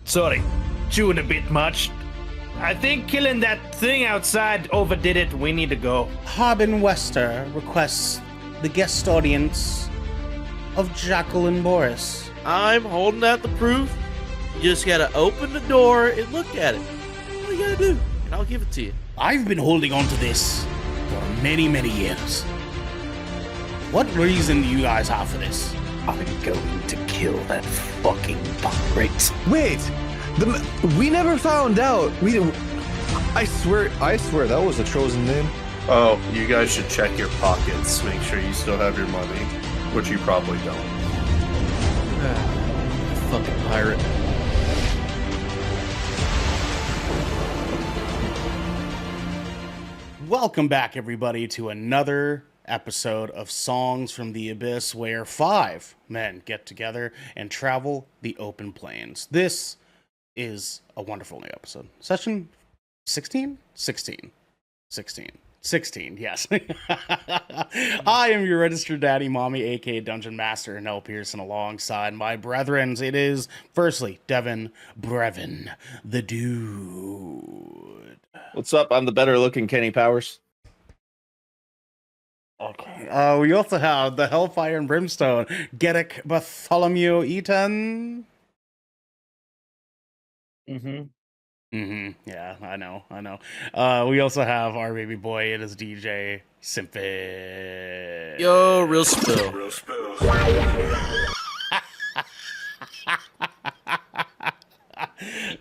Sorry, chewing a bit much. I think killing that thing outside overdid it. We need to go. Harbin Wester requests the guest audience of Jackal and Boris. I'm holding out the proof. You just gotta open the door and look at it. All you gotta do, and I'll give it to you. I've been holding on to this for many, many years. What reason do you guys have for this? I'm going to kill that fucking pirate. Wait, we never found out. I swear that was a chosen name. Oh, you guys should check your pockets. Make sure you still have your money, which you probably don't. Fucking pirate. Welcome back, everybody, to another episode of Songs from the Abyss, where 5 men get together and travel the open plains. This is a wonderful new episode. Session 16? 16, yes. I am your registered daddy, mommy, aka Dungeon Master, Ernell Pearson, alongside my brethren. It is, firstly, Devin Brevin, the dude. What's up? I'm the better looking Kenny Powers. Okay. We also have the Hellfire and Brimstone, Garrick Bartholomew Eaton. Yeah, I know. We also have our baby boy and his DJ, Simpy. Yo, real spill.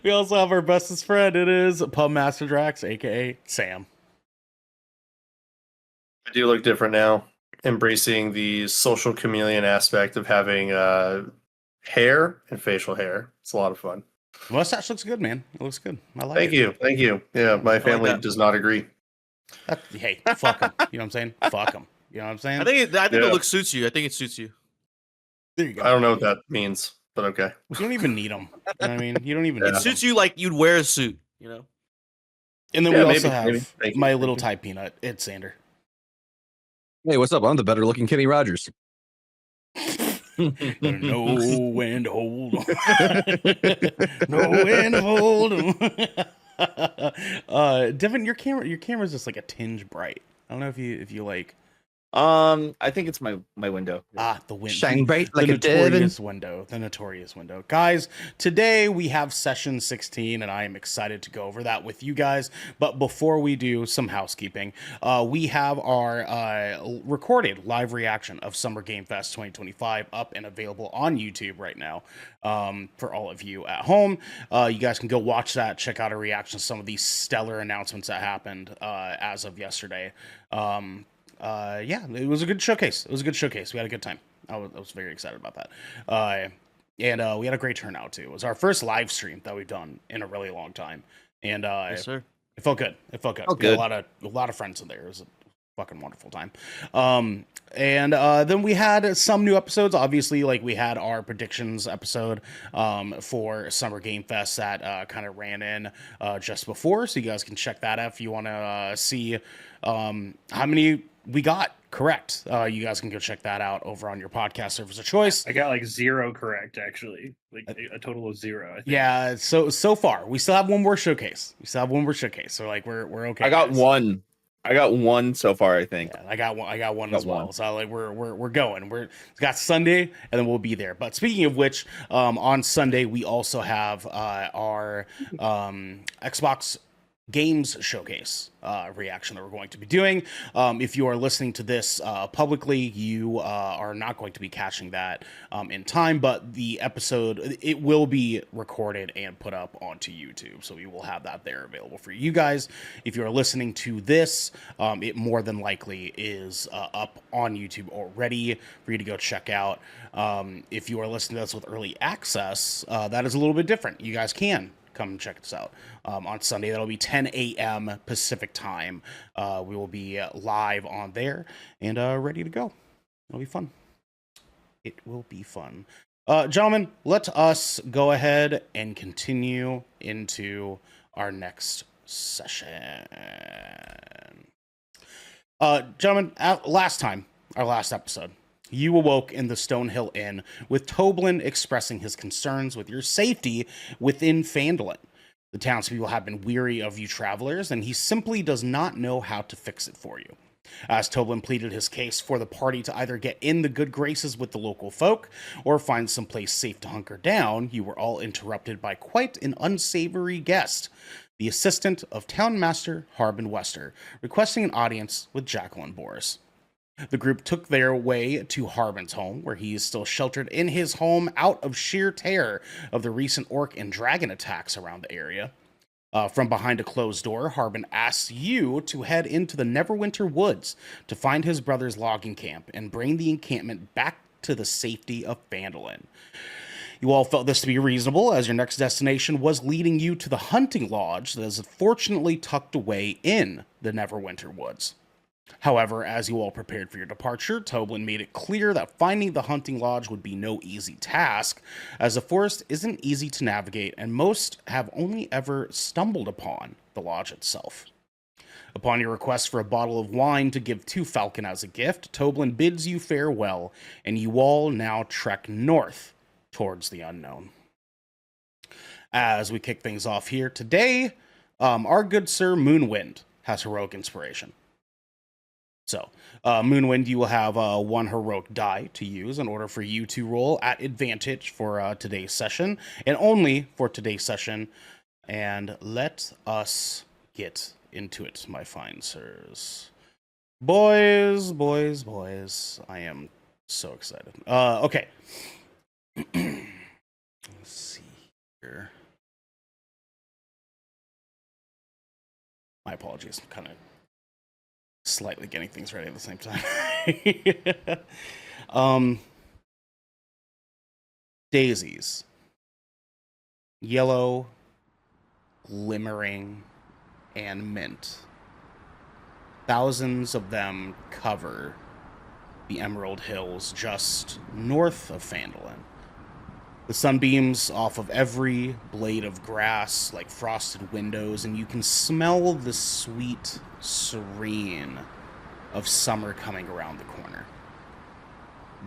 We also have our bestest friend. It is Pub Master Drax, aka Sam. I do look different now, embracing the social chameleon aspect of having hair and facial hair. It's a lot of fun. The mustache looks good, man. It looks good. I like Thank it. you. Yeah, my family does not agree. Hey, fuck him. You know what I'm saying? Fuck him. You know what I'm saying? I think the look suits you. I think it suits you. There you go. I don't know what that means, but okay. You don't even need them. You know what I mean? You don't even need It them. suits you like you'd wear a suit, you know? And then Yeah, we maybe, also have maybe. Thank you. my little Thai peanut. It's Xander. Hey, what's up? I'm the better looking Kenny Rogers. Know when to hold 'em. Know when to hold 'em. Devin, your camera's just like a tinge bright. I don't know if you like. I think it's my window. The window. Shine bright like the a Devin. notorious window. Guys, today we have session 16, and I am excited to go over that with you guys. But before we do, some housekeeping. We have our recorded live reaction of Summer Game Fest 2025 up and available on YouTube right now. For all of you at home, you guys can go watch that, check out our reaction to some of these stellar announcements that happened as of yesterday. Yeah, it was a good showcase. We had a good time. I was very excited about that. And we had a great turnout too. It was our first live stream that we've done in a really long time. And Yes, sir. it felt good. We had a lot of friends in there. It was a fucking wonderful time. And then we had some new episodes. Obviously, like we had our predictions episode for Summer Game Fest that kind of ran in just before, so you guys can check that out if you want to see how many we got correct. You guys can go check that out over on your podcast service of choice. I got like 0 correct, actually. Like a total of 0. I think. Yeah, so far we still have one more showcase. So like we're okay. I got guys. one. I got one so far, I think. Yeah, I got one as well. So like we're going. We got Sunday, and then we'll be there. But speaking of which, on Sunday we also have our Xbox Games Showcase reaction that we're going to be doing. If you are listening to this publicly, you are not going to be catching that in time, but the episode, it will be recorded and put up onto YouTube, so we will have that there available for you guys. If you are listening to this, it more than likely is up on YouTube already for you to go check out. If you are listening to this with early access, that is a little bit different. You guys can come check us out on Sunday. That'll be 10 a.m. Pacific time. We will be live on there and ready to go. It'll be fun. It will be fun. Gentlemen, let us go ahead and continue into our next session. Gentlemen, our last episode, you awoke in the Stonehill Inn with Toblin expressing his concerns with your safety within Phandalin. The townspeople have been weary of you travelers, and he simply does not know how to fix it for you. As Toblin pleaded his case for the party to either get in the good graces with the local folk or find someplace safe to hunker down, you were all interrupted by quite an unsavory guest, the assistant of Townmaster Harbin Wester, requesting an audience with Jacqueline Boris. The group took their way to Harbin's home, where he is still sheltered in his home out of sheer terror of the recent orc and dragon attacks around the area. From behind a closed door, Harbin asks you to head into the Neverwinter Woods to find his brother's logging camp and bring the encampment back to the safety of Phandalin. You all felt this to be reasonable, as your next destination was leading you to the hunting lodge that is fortunately tucked away in the Neverwinter Woods. However, as you all prepared for your departure, Toblin made it clear that finding the hunting lodge would be no easy task, as the forest isn't easy to navigate and most have only ever stumbled upon the lodge itself. Upon your request for a bottle of wine to give to Falcon as a gift, Toblin bids you farewell, and you all now trek north towards the unknown. As we kick things off here today, our good sir Moonwind has heroic inspiration. So, Moonwind, you will have one heroic die to use in order for you to roll at advantage for today's session, and only for today's session. And let us get into it, my fine sirs. Boys, boys, boys. I am so excited. Okay. Let's see here. My apologies. I'm kind of slightly getting things ready at the same time. Daisies. Yellow, glimmering, and mint. Thousands of them cover the Emerald Hills just north of Phandalin. The sun beams off of every blade of grass like frosted windows, and you can smell the sweet serene of summer coming around the corner.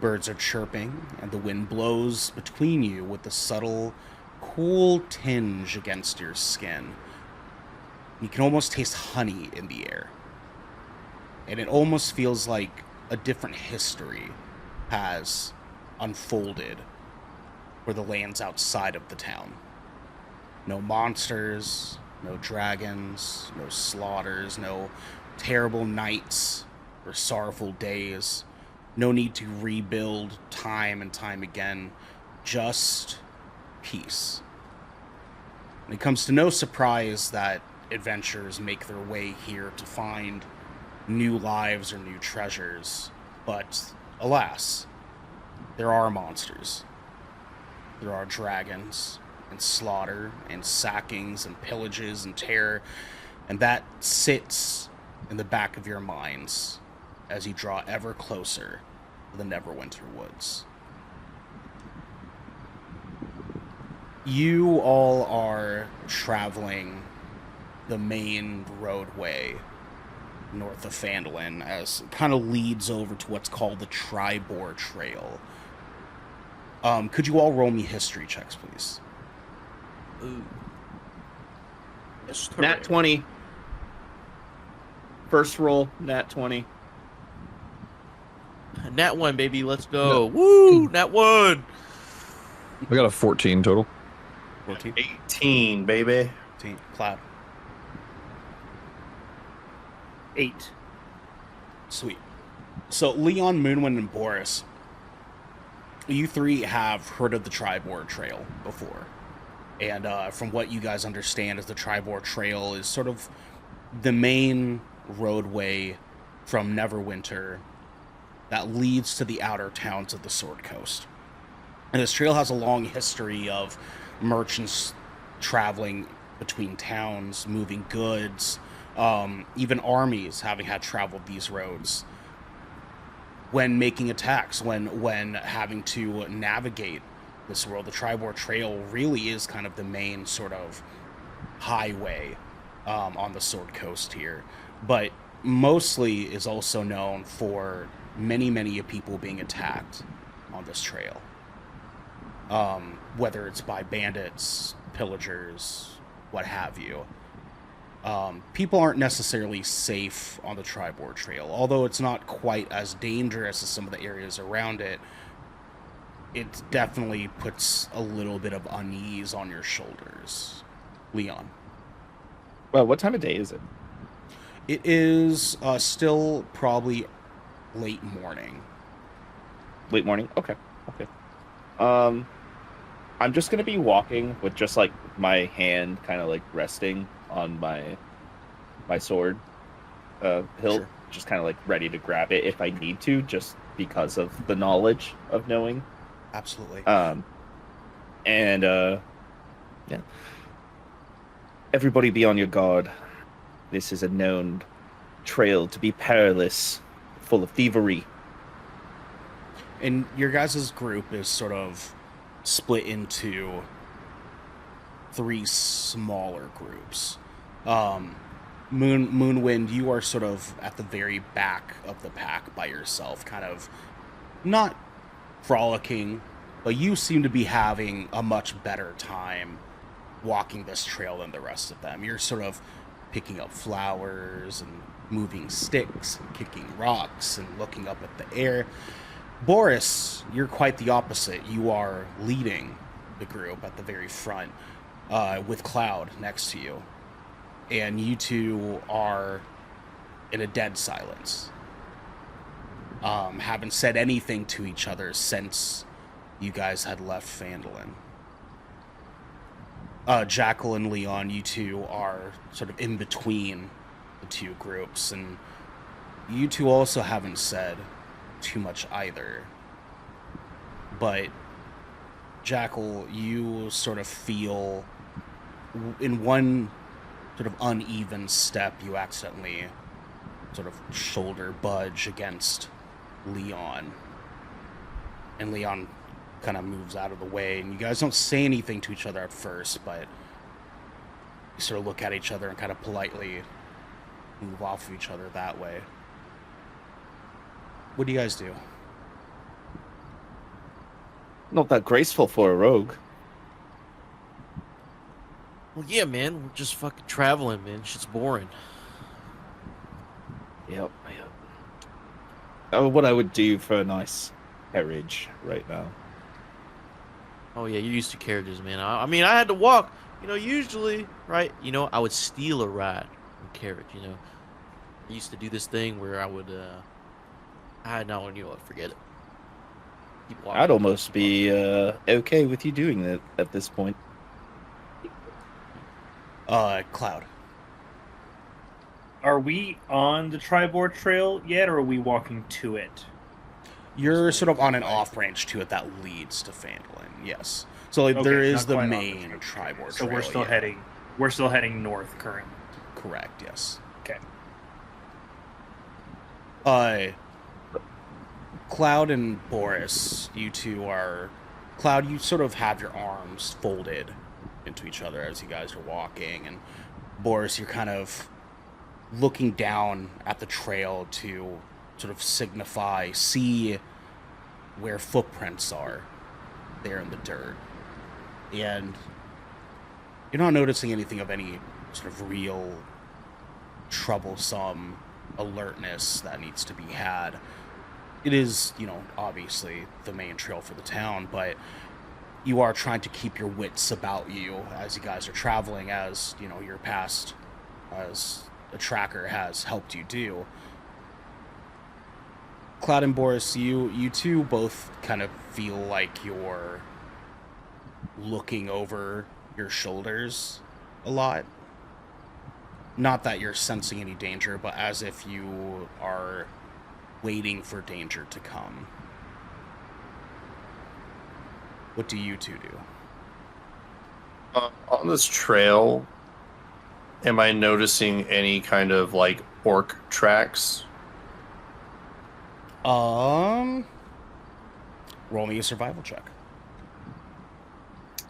Birds are chirping, and the wind blows between you with a subtle, cool tinge against your skin. You can almost taste honey in the air. And it almost feels like a different history has unfolded for the lands outside of the town. No monsters, no dragons, no slaughters, no terrible nights or sorrowful days. No need to rebuild time and time again. Just peace. And it comes to no surprise that adventurers make their way here to find new lives or new treasures. But alas, there are monsters. There are dragons, and slaughter, and sackings, and pillages, and terror, and that sits in the back of your minds as you draw ever closer to the Neverwinter Woods. You all are traveling the main roadway north of Phandalin, as it kind of leads over to what's called the Triboar Trail. Could you all roll me history checks, please? Ooh. Nat 20. First roll, Nat 20. Nat 1, baby. Let's go. Woo! Nat 1. I got a 14 total. 14? 18, baby. 18. Cloud. 8. Sweet. So, Leon, Moonwind, and Boris, you three have heard of the Triboar Trail before. And from what you guys understand is the Triboar Trail is sort of the main roadway from Neverwinter that leads to the outer towns of the Sword Coast. And this trail has a long history of merchants traveling between towns, moving goods, even armies having had traveled these roads when making attacks, when having to navigate this world. The Triboar Trail really is kind of the main sort of highway on the Sword Coast here, but mostly is also known for many people being attacked on this trail. Whether it's by bandits, pillagers, what have you. People aren't necessarily safe on the Triboar Trail. Although it's not quite as dangerous as some of the areas around it, it definitely puts a little bit of unease on your shoulders. Leon. Well, what time of day is it? It is still probably late morning. Late morning? Okay. I'm just gonna be walking with just like my hand kind of like resting on my sword hilt, Sure. just kind of like ready to grab it if I need to, just because of the knowledge of knowing. Absolutely. Yeah. Everybody be on your guard. This is a known trail to be perilous, full of thievery. And your guys' group is sort of split into 3 smaller groups. Moonwind, you are sort of at the very back of the pack by yourself, kind of not frolicking, but you seem to be having a much better time walking this trail than the rest of them. You're sort of picking up flowers and moving sticks and kicking rocks and looking up at the air. Boris, you're quite the opposite. You are leading the group at the very front, with Cloud next to you. And you two are in a dead silence. Haven't said anything to each other since you guys had left Phandalin. Jackal and Leon, you two are sort of in between the 2 groups, and you two also haven't said too much either. But Jackal, you sort of feel in one sort of uneven step, you accidentally sort of shoulder budge against Leon. And Leon kind of moves out of the way, and you guys don't say anything to each other at first, but you sort of look at each other and kind of politely move off of each other that way. What do you guys do? Not that graceful for a rogue. Well, yeah, man. We're just fucking traveling, man. Shit's boring. Yep. Oh, what I would do for a nice carriage right now. Oh, yeah, you're used to carriages, man. I mean, I had to walk. Usually, right? I would steal a ride in a carriage, I used to do this thing where I would, forget it. Keep walking. I'd almost be okay with you doing that at this point. Cloud. Are we on the Triboar Trail yet, or are we walking to it? You're sort of on an off-branch to it that leads to Phandalin, yes. So there is the main Triboar Trail. So we're still heading. We're still heading north currently. Correct, yes. Okay. Cloud and Boris, you two are... Cloud, you sort of have your arms folded into each other as you guys are walking, and Boris, you're kind of looking down at the trail to sort of see where footprints are there in the dirt. And you're not noticing anything of any sort of real troublesome alertness that needs to be had. It is, obviously the main trail for the town, but you are trying to keep your wits about you as you guys are traveling, as, your past as a tracker has helped you do. Cloud and Boris, you two both kind of feel like you're looking over your shoulders a lot. Not that you're sensing any danger, but as if you are waiting for danger to come. What do you two do? On this trail, am I noticing any kind of like orc tracks? Roll me a survival check.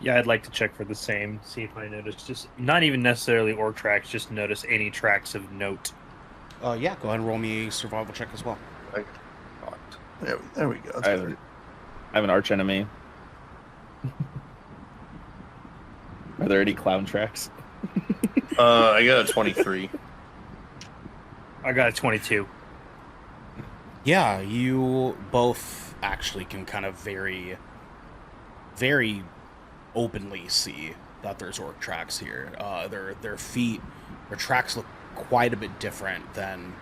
Yeah, I'd like to check for the same. See if I notice just not even necessarily orc tracks, just notice any tracks of note. Yeah, go ahead and roll me a survival check as well. There we go. That's I better. have an arch enemy. Are there any clown tracks? I got a 23. I got a 22. Yeah, you both actually can kind of very, very openly see that there's orc tracks here. Their feet, their tracks look quite a bit different than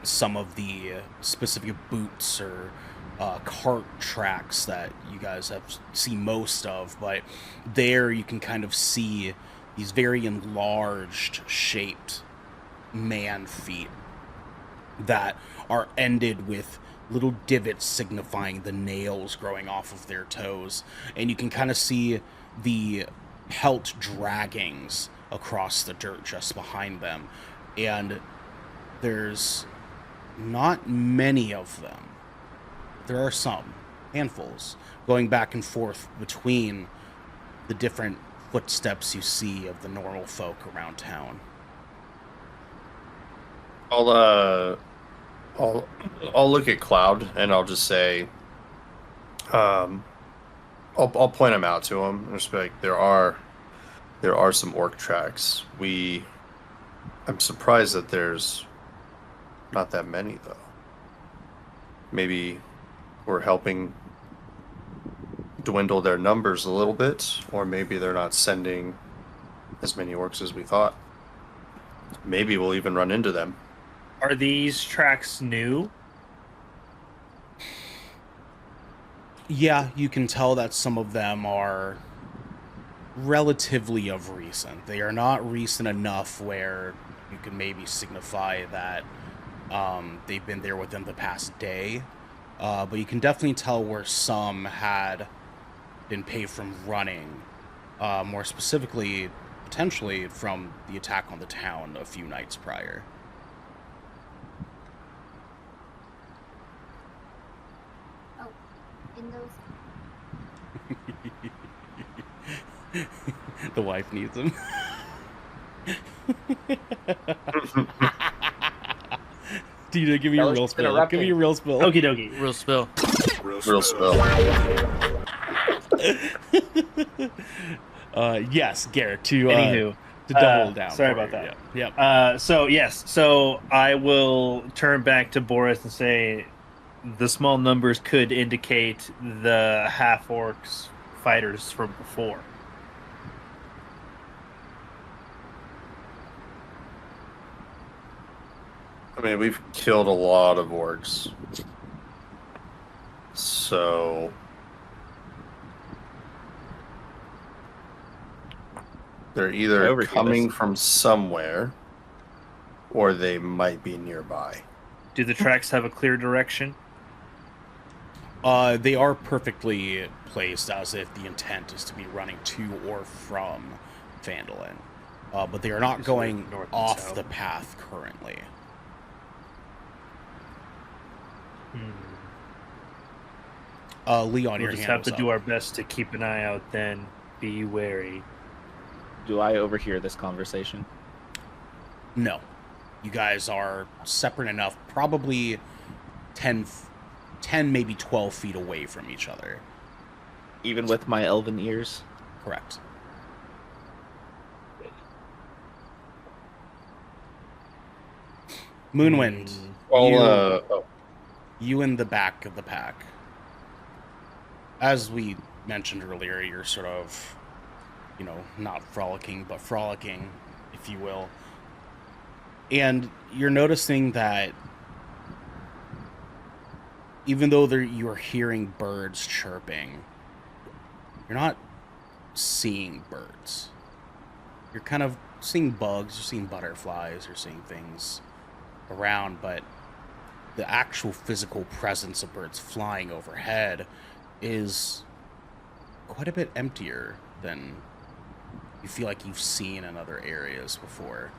some of the specific boots or cart tracks that you guys have seen most of, but there you can kind of see these very enlarged shaped man feet that are ended with little divots signifying the nails growing off of their toes, and you can kind of see the pelt draggings across the dirt just behind them, and there's not many of them. There are some, handfuls, going back and forth between the different footsteps you see of the normal folk around town. I'll look at Cloud and I'll just say, I'll point them out to him and just be like, there are some orc tracks. I'm surprised that there's not that many though. Maybe we're helping dwindle their numbers a little bit, or maybe they're not sending as many orcs as we thought. Maybe we'll even run into them. Are these tracks new? Yeah, you can tell that some of them are relatively of recent. They are not recent enough where you can maybe signify that they've been there within the past day. But you can definitely tell where some had been paid from running. More specifically, potentially from the attack on the town a few nights prior. In those. The wife needs him. Dina, give me a real spill. Give me a real spill. Okie dokie. Real spill. Real spell. Yes, Garrick, to Anywho, double down. sorry for about you. that. Yep. So I will turn back to Boris and say the small numbers could indicate the half orcs fighters from before. I mean, we've killed a lot of orcs. So they're either coming from somewhere or they might be nearby. Do the tracks have a clear direction? They are perfectly placed as if the intent is to be running to or from Vandalin. But they are not going north and off south. the path currently. Leon, We'll your just hand have was to up. do our best to keep an eye out then. Be wary. Do I overhear this conversation? No. You guys are separate enough, probably 10, maybe 12 feet away from each other. Even with my elven ears? Correct. Moonwind, you in the back of the pack. As we mentioned earlier, you're sort of, not frolicking, but frolicking, if you will. And you're noticing that even though you are hearing birds chirping, you're not seeing birds. You're kind of seeing bugs, you're seeing butterflies, you're seeing things around, but the actual physical presence of birds flying overhead is quite a bit emptier than you feel like you've seen in other areas before.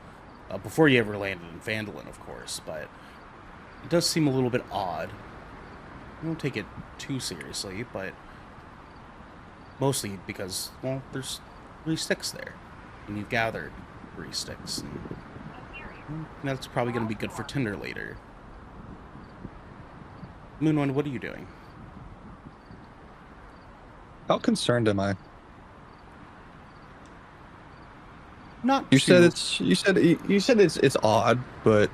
Before you ever landed in Vandalin, of course, but it does seem a little bit odd. You don't take it too seriously, but mostly because, well, there's 3 sticks there, and you've gathered 3 sticks, and that's probably going to be good for tinder later. Moonwind, what are you doing? How concerned am I? Not You too, said it's odd, but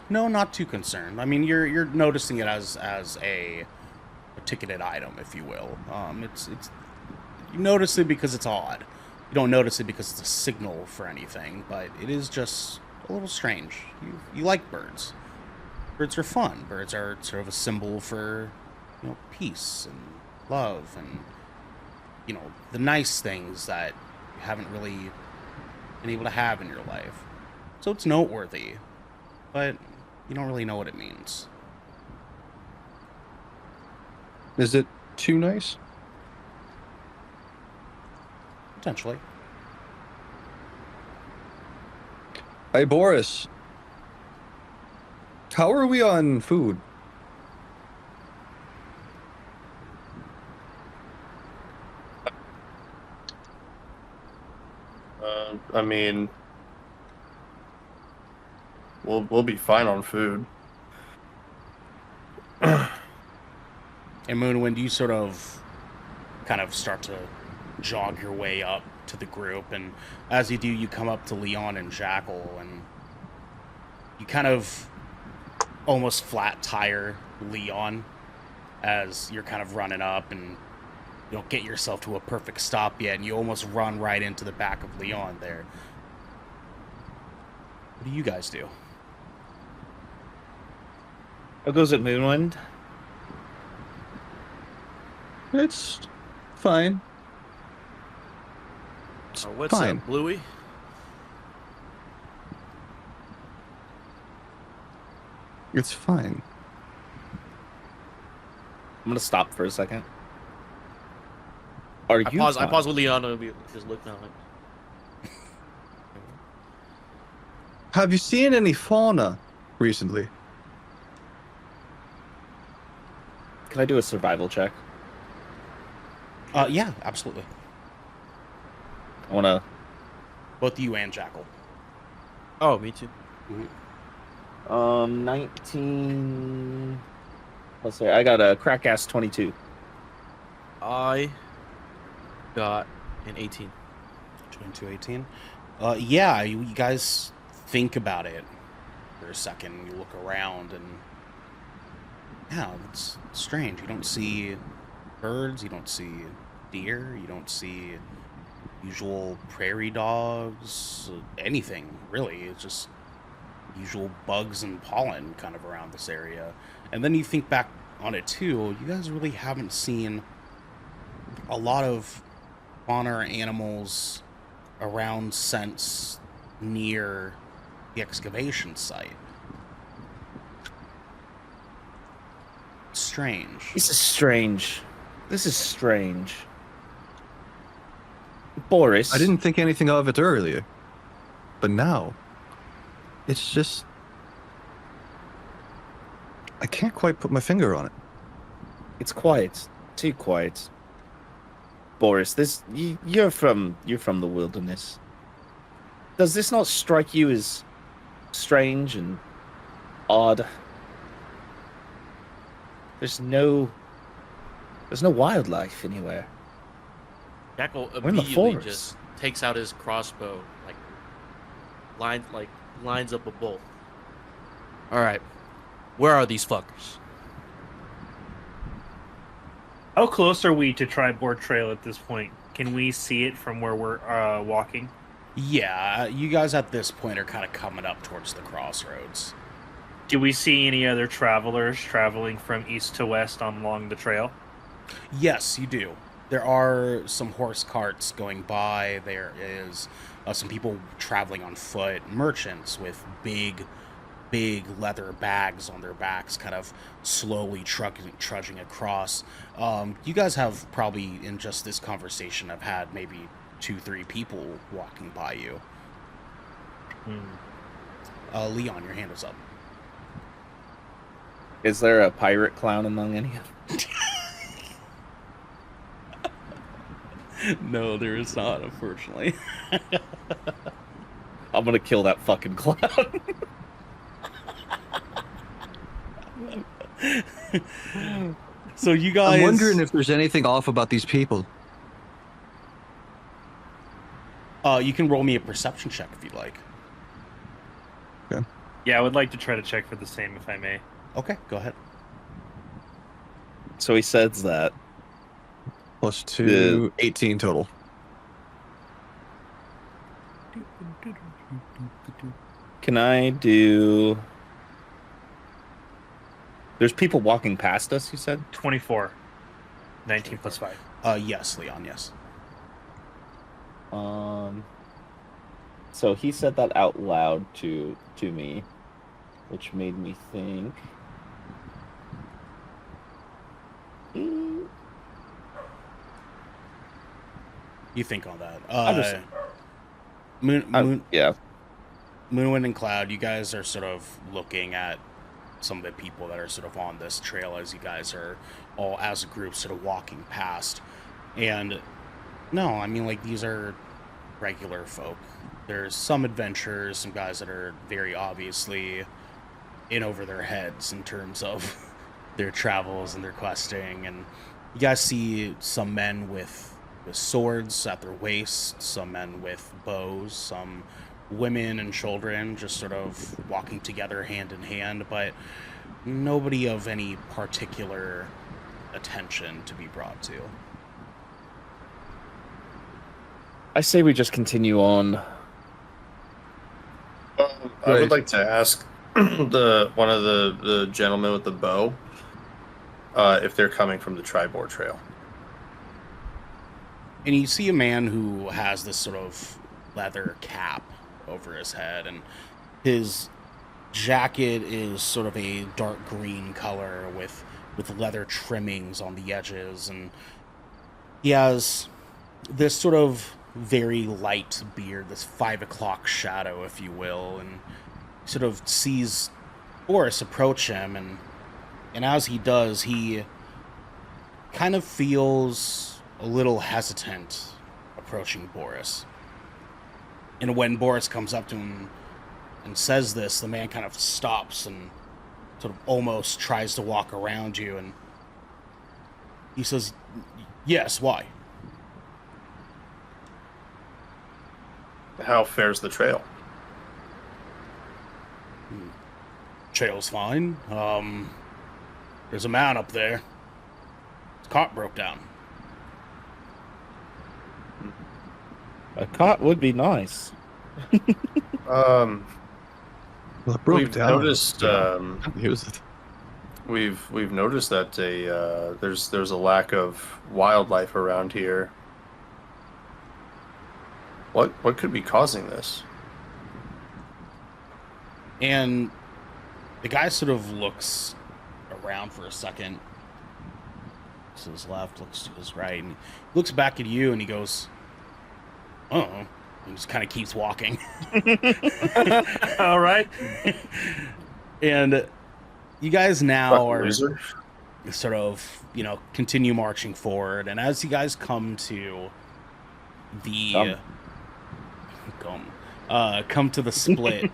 no, not too concerned. I mean, you're noticing it as a ticketed item, if you will. It's you notice it because it's odd. You don't notice it because it's a signal for anything, but it is just a little strange. You like birds. Birds are fun. Birds are sort of a symbol for, peace and love and, the nice things that you haven't really been able to have in your life. So it's noteworthy, but you don't really know what it means. is it too nice? Potentially. Hey, Boris. How are we on food? I mean, we'll be fine on food. And Moonwind, you sort of kind of start to jog your way up to the group, and as you do, you come up to Leon and Jackal, and you kind of almost flat tire Leon as you're kind of running up, and you don't get yourself to a perfect stop yet, and you almost run right into the back of Leon there. What do you guys do? How goes it, Moonwind? It's fine. It's What's fine. up, Bluey? It's fine. I'm gonna stop for a second. Are you? I fine? pause with Leon and just look down like. Have you seen any fauna recently? Can I do a survival check? Yeah, absolutely. I wanna. Both you and Jackal. Oh, me too. 19. Let's say I got a crack ass 22. I got an 18. 2218. Yeah, you guys think about it for a second. You look around, and yeah, it's strange. You don't see birds, you don't see deer, you don't see usual prairie dogs, anything really. It's just usual bugs and pollen kind of around this area. And then you think back on it too, you guys really haven't seen a lot of fauna or animals around since near the excavation site. Strange. This is strange. This is strange. Boris. I didn't think anything of it earlier, but now it's just I can't quite put my finger on it. It's quiet. Too quiet. Boris, you're from the wilderness. Does this not strike you as strange and odd? There's no wildlife anywhere. Jackal We're in the immediately forest. just takes out his crossbow, lines up a bolt. All right, where are these fuckers? How close are we to Triboar Trail at this point? Can we see it from where we're walking? Yeah, you guys at this point are kind of coming up towards the crossroads. Do we see any other travelers traveling from east to west along the trail? Yes, you do. There are some horse carts going by. There is some people traveling on foot, merchants with big leather bags on their backs, kind of slowly trudging across. You guys have probably, in just this conversation, have had maybe 2-3 people walking by you. Leon, your hand is up. Is there a pirate clown among any of them? No, there is not, unfortunately. I'm gonna kill that fucking clown. So you guys, I'm wondering if there's anything off about these people. you can roll me a perception check if you'd like. Yeah, I would like to try to check for the same, if I may. Okay, go ahead. So he says that. Plus 2, 18 total. Can I do? There's people walking past us. You said 24. 19 plus 5. Yes, Leon. Yes. So he said that out loud to me, which made me think. You think on that? Understand. Yeah. Moonwind and Cloud, you guys are sort of looking at some of the people that are sort of on this trail as you guys are all as a group sort of walking past. And no, I mean, like, these are regular folk. There's some adventurers, some guys that are very obviously in over their heads in terms of their travels and their questing. And you guys see some men with swords at their waists, some men with bows, some women and children just sort of walking together hand in hand, but nobody of any particular attention to be brought to. I say we just continue on. I would like to ask one of the gentlemen with the bow if they're coming from the Triboar trail. And you see a man who has this sort of leather cap over his head, and his jacket is sort of a dark green color with leather trimmings on the edges, and he has this sort of very light beard, this 5 o'clock shadow, if you will, and sort of sees Boris approach him, and as he does, he kind of feels a little hesitant approaching Boris. And when Boris comes up to him and says this, the man kind of stops and sort of almost tries to walk around you, and he says, "Yes, why?" How fares the trail? Trail's fine. There's a man up there. His cart broke down. A cot would be nice. Well, it broke We've down. noticed. Use it. We've noticed that there's a lack of wildlife around here. What could be causing this? And the guy sort of looks around for a second. Looks to his left, looks to his right, and he looks back at you and he goes, "Oh," and just kind of keeps walking. All right. And you guys now Fucking are loser. sort of, continue marching forward. And as you guys come to the come to the split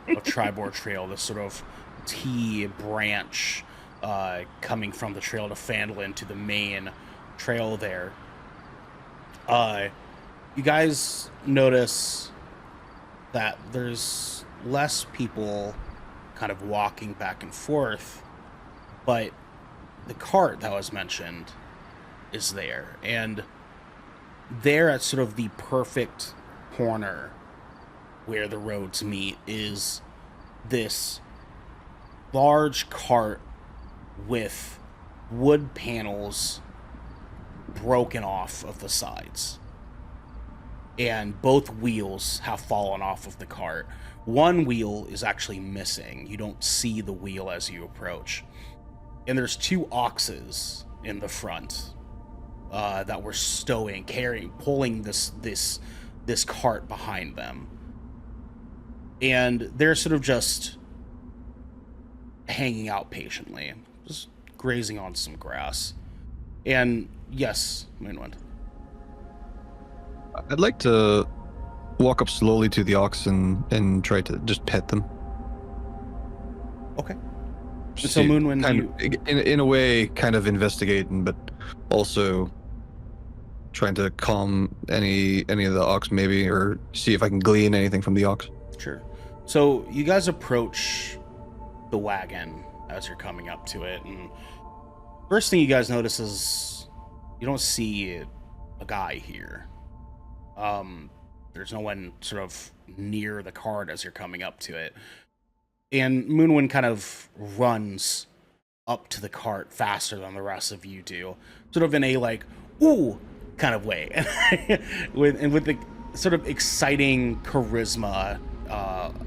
of Triboar Trail, this sort of T branch coming from the trail to Fandolin to the main trail there, you guys notice that there's less people kind of walking back and forth, but the cart that was mentioned is there, and there at sort of the perfect corner where the roads meet is this large cart with wood panels broken off of the sides, and both wheels have fallen off of the cart. One wheel is actually missing. You don't see the wheel as you approach. And there's 2 oxes in the front that were pulling this cart behind them. And they're sort of just hanging out patiently, just grazing on some grass. And yes, Moonwind. I'd like to walk up slowly to the oxen and try to just pet them. Okay. So Moonwind, in a way, kind of investigating, but also trying to calm any of the ox maybe, or see if I can glean anything from the ox. Sure. So you guys approach the wagon as you're coming up to it, and first thing you guys notice is you don't see a guy here. There's no one sort of near the cart as you're coming up to it. And Moonwind kind of runs up to the cart faster than the rest of you do, sort of in a like, ooh, kind of way. with the sort of exciting charisma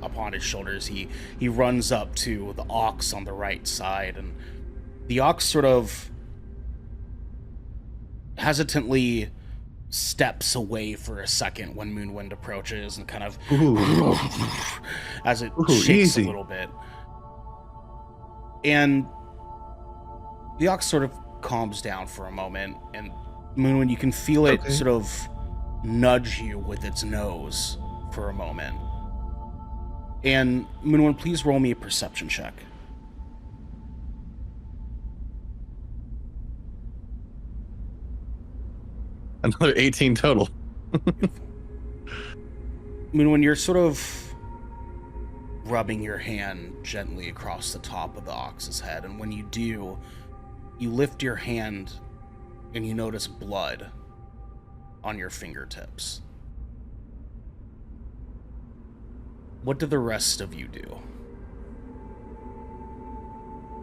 upon his shoulders, he runs up to the ox on the right side, and the ox sort of hesitantly steps away for a second when Moonwind approaches, and kind of as it shakes easy. a little bit. And the ox sort of calms down for a moment, and Moonwind, you can feel it sort of nudge you with its nose for a moment. And Moonwind, please roll me a perception check. Another 18 total. Moonwind, you're sort of rubbing your hand gently across the top of the ox's head, and when you do, you lift your hand and you notice blood on your fingertips. What do the rest of you do?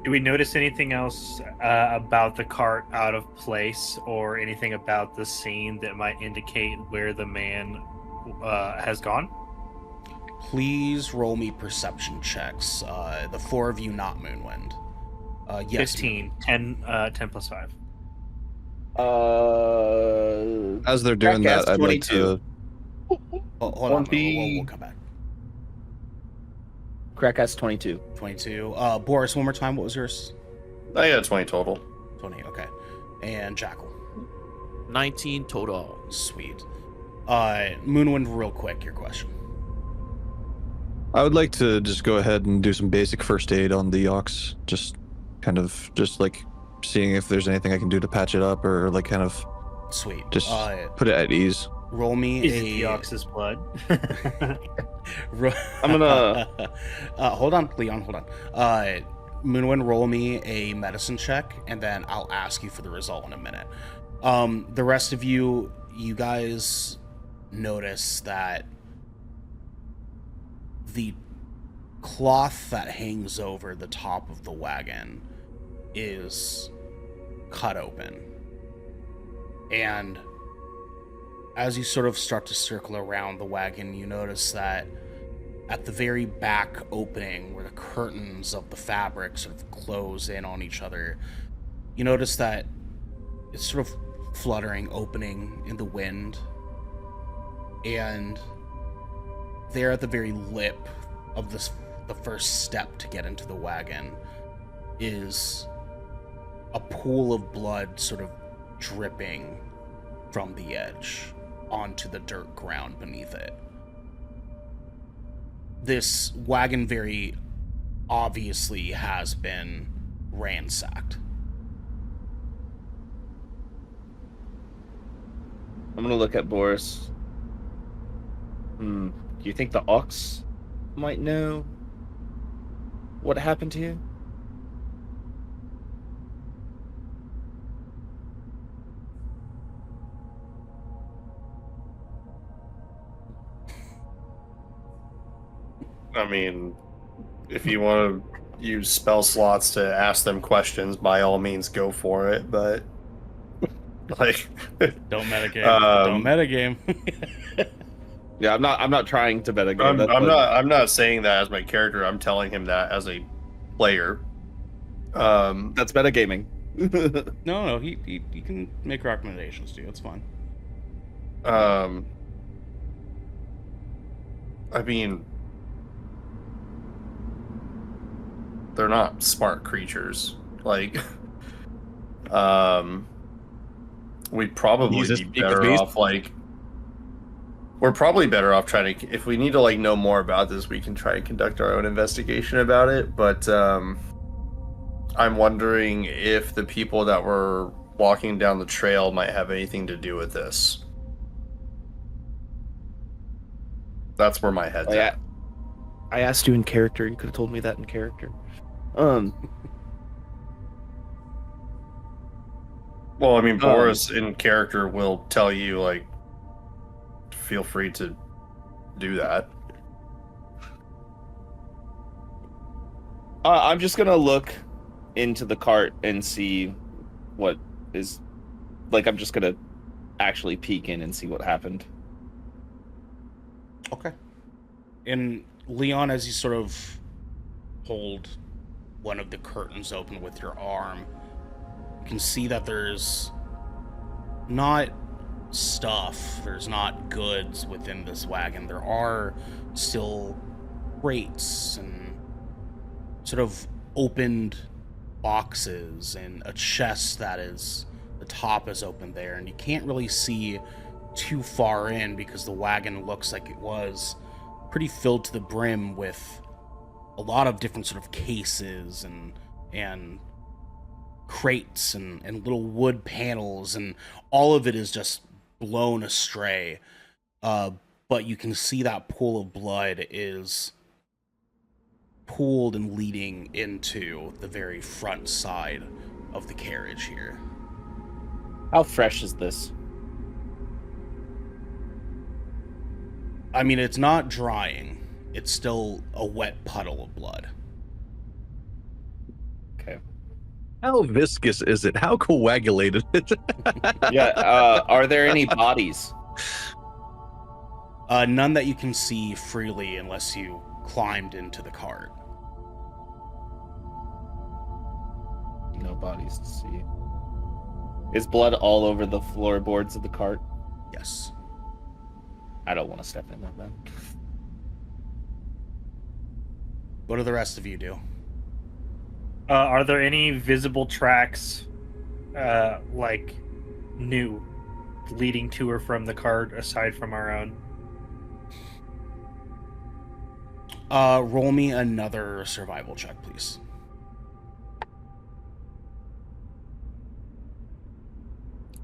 Do we notice anything else about the cart out of place, or anything about the scene that might indicate where the man has gone? Please roll me perception checks. The four of you, not Moonwind. Yes. 15. 10 plus 5. As they're doing Crack that, I'd like 22. to. Oh, hold on. We'll come back. Crack has 22. 22. Boris, one more time. What was yours? I got 20 total. 20. Okay. And Jackal. 19 total. Sweet. Moonwind, real quick, your question. I would like to just go ahead and do some basic first aid on the ox. Just like seeing if there's anything I can do to patch it up, or like kind of Sweet. just put it at ease. Roll me Is it the ox's blood? I'm gonna. Hold on, Leon. Hold on. Moonwind, roll me a medicine check, and then I'll ask you for the result in a minute. The rest of you guys notice that the cloth that hangs over the top of the wagon is cut open, and as you sort of start to circle around the wagon, you notice that at the very back opening, where the curtains of the fabric sort of close in on each other, you notice that it's sort of fluttering, opening in the wind. And there at the very lip of the first step to get into the wagon is a pool of blood sort of dripping from the edge onto the dirt ground beneath it. This wagon very obviously has been ransacked. I'm gonna look at Boris. Do you think the ox might know what happened to you? I mean, if you want to use spell slots to ask them questions, by all means, go for it. But like, Don't metagame. Don't metagame. Yeah, I'm not trying to bet a game. I'm not saying that as my character. I'm telling him that as a player. That's metagaming. No, he can make recommendations to you. It's fine. I mean, they're not smart creatures. Like, we'd probably Jesus, be better off. Like, we're probably better off trying to. If we need to like know more about this, we can try and conduct our own investigation about it. But I'm wondering if the people that were walking down the trail might have anything to do with this. That's where my head's at. I asked you in character. You could have told me that in character. Well, I mean, Boris in character will tell you, like, feel free to do that. I'm just gonna look into the cart and see what is. Like, I'm just gonna actually peek in and see what happened. Okay. And Leon, as you sort of hold one of the curtains open with your arm, you can see that there's not stuff, there's not goods within this wagon. There are still crates and sort of opened boxes and a chest that is, the top is open there, and you can't really see too far in because the wagon looks like it was pretty filled to the brim with a lot of different sort of cases and crates and little wood panels, and all of it is just blown astray. But you can see that pool of blood is pooled and leading into the very front side of the carriage here. How fresh is this? I mean, it's not drying. It's still a wet puddle of blood. Okay. How viscous is it? How coagulated is it? Yeah. Are there any bodies? None that you can see freely unless you climbed into the cart. No bodies to see. Is blood all over the floorboards of the cart? Yes. I don't want to step in that then. What do the rest of you do? Are there any visible tracks, like new, leading to or from the cart aside from our own? Roll me another survival check, please.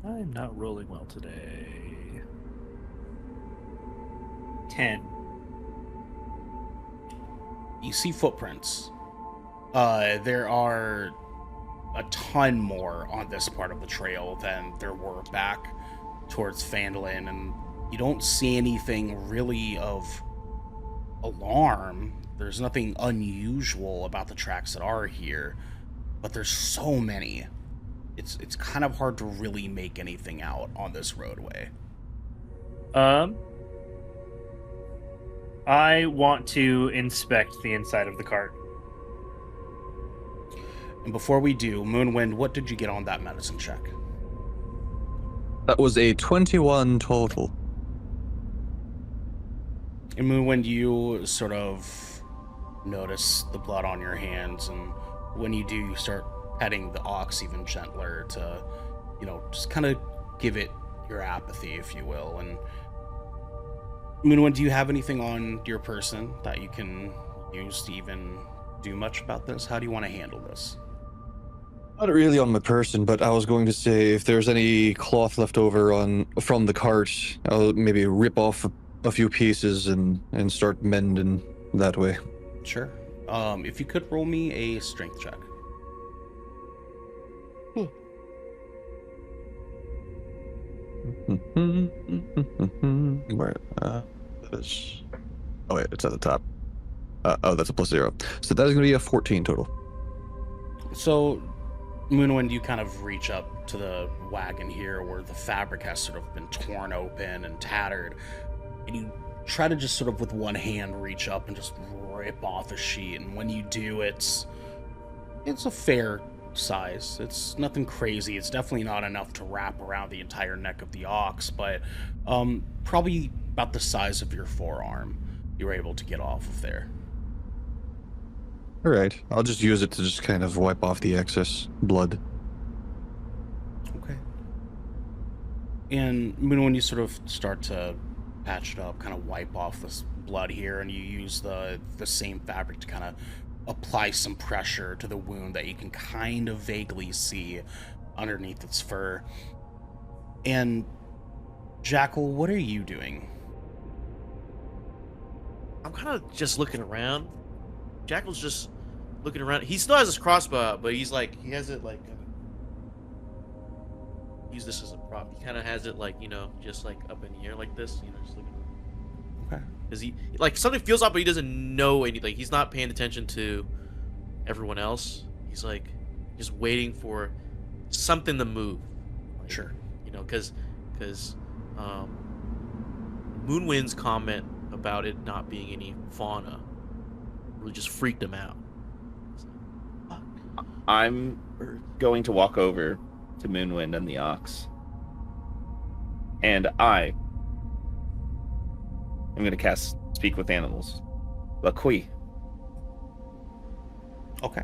I'm not rolling well today. 10. You see footprints. There are a ton more on this part of the trail than there were back towards Phandalin, and you don't see anything really of alarm. There's nothing unusual about the tracks that are here, but there's so many. It's kind of hard to really make anything out on this roadway. I want to inspect the inside of the cart. And before we do, Moonwind, what did you get on that medicine check? That was a 21 total. And Moonwind, you sort of notice the blood on your hands, and when you do, you start petting the ox even gentler to, just kind of give it your apathy, if you will. And Moonwind, do you have anything on your person that you can use to even do much about this? How do you want to handle this? Not really on my person, but I was going to say if there's any cloth left over from the cart, I'll maybe rip off a few pieces and start mending that way. Sure. If you could roll me a strength check. Where? That is. Oh wait, it's at the top. That's a +0. So that is going to be a 14 total. So, Moonwind, you kind of reach up to the wagon here where the fabric has sort of been torn open and tattered, and you try to just sort of with one hand reach up and just rip off a sheet. And when you do, it's a fair size. It's nothing crazy. It's definitely not enough to wrap around the entire neck of the ox, but probably about the size of your forearm you were able to get off of there. All right, I'll just use it to just kind of wipe off the excess blood. Okay. And when you sort of start to patch it up, kind of wipe off this blood here, and you use the same fabric to kind of apply some pressure to the wound that you can kind of vaguely see underneath its fur. And Jackal, what are you doing? I'm kind of just looking around. Jackal's just looking around. He still has his crossbow out, but he has it like use this as a prop. He kind of has it like, just like up in the air like this, just looking. Okay. Because he like something feels off, but he doesn't know anything. He's not paying attention to everyone else. He's like just waiting for something to move. Like, Sure. Because Moonwind's comment about it not being any fauna really just freaked him out. I'm going to walk over to Moonwind and the ox, and I am going to cast Speak with Animals. Laqui. Okay.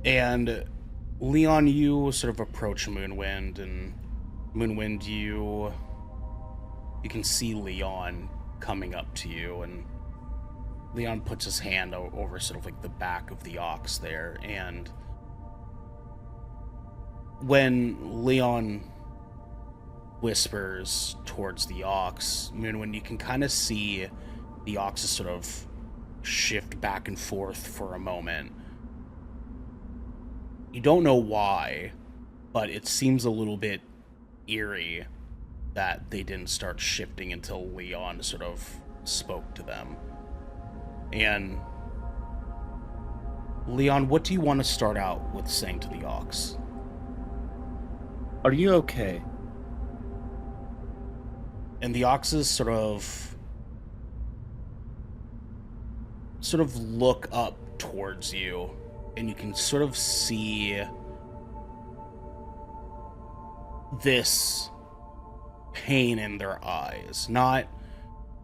And Leon, you sort of approach Moonwind, and Moonwind, you can see Leon coming up to you, and Leon puts his hand over sort of like the back of the ox there, and when Leon whispers towards the ox, Moonwind, you can kind of see the ox sort of shift back and forth for a moment. You don't know why, but it seems a little bit eerie that they didn't start shifting until Leon sort of spoke to them. And Leon, what do you want to start out with saying to the ox? Are you okay? And the oxes sort of look up towards you, and you can sort of see this pain in their eyes. Not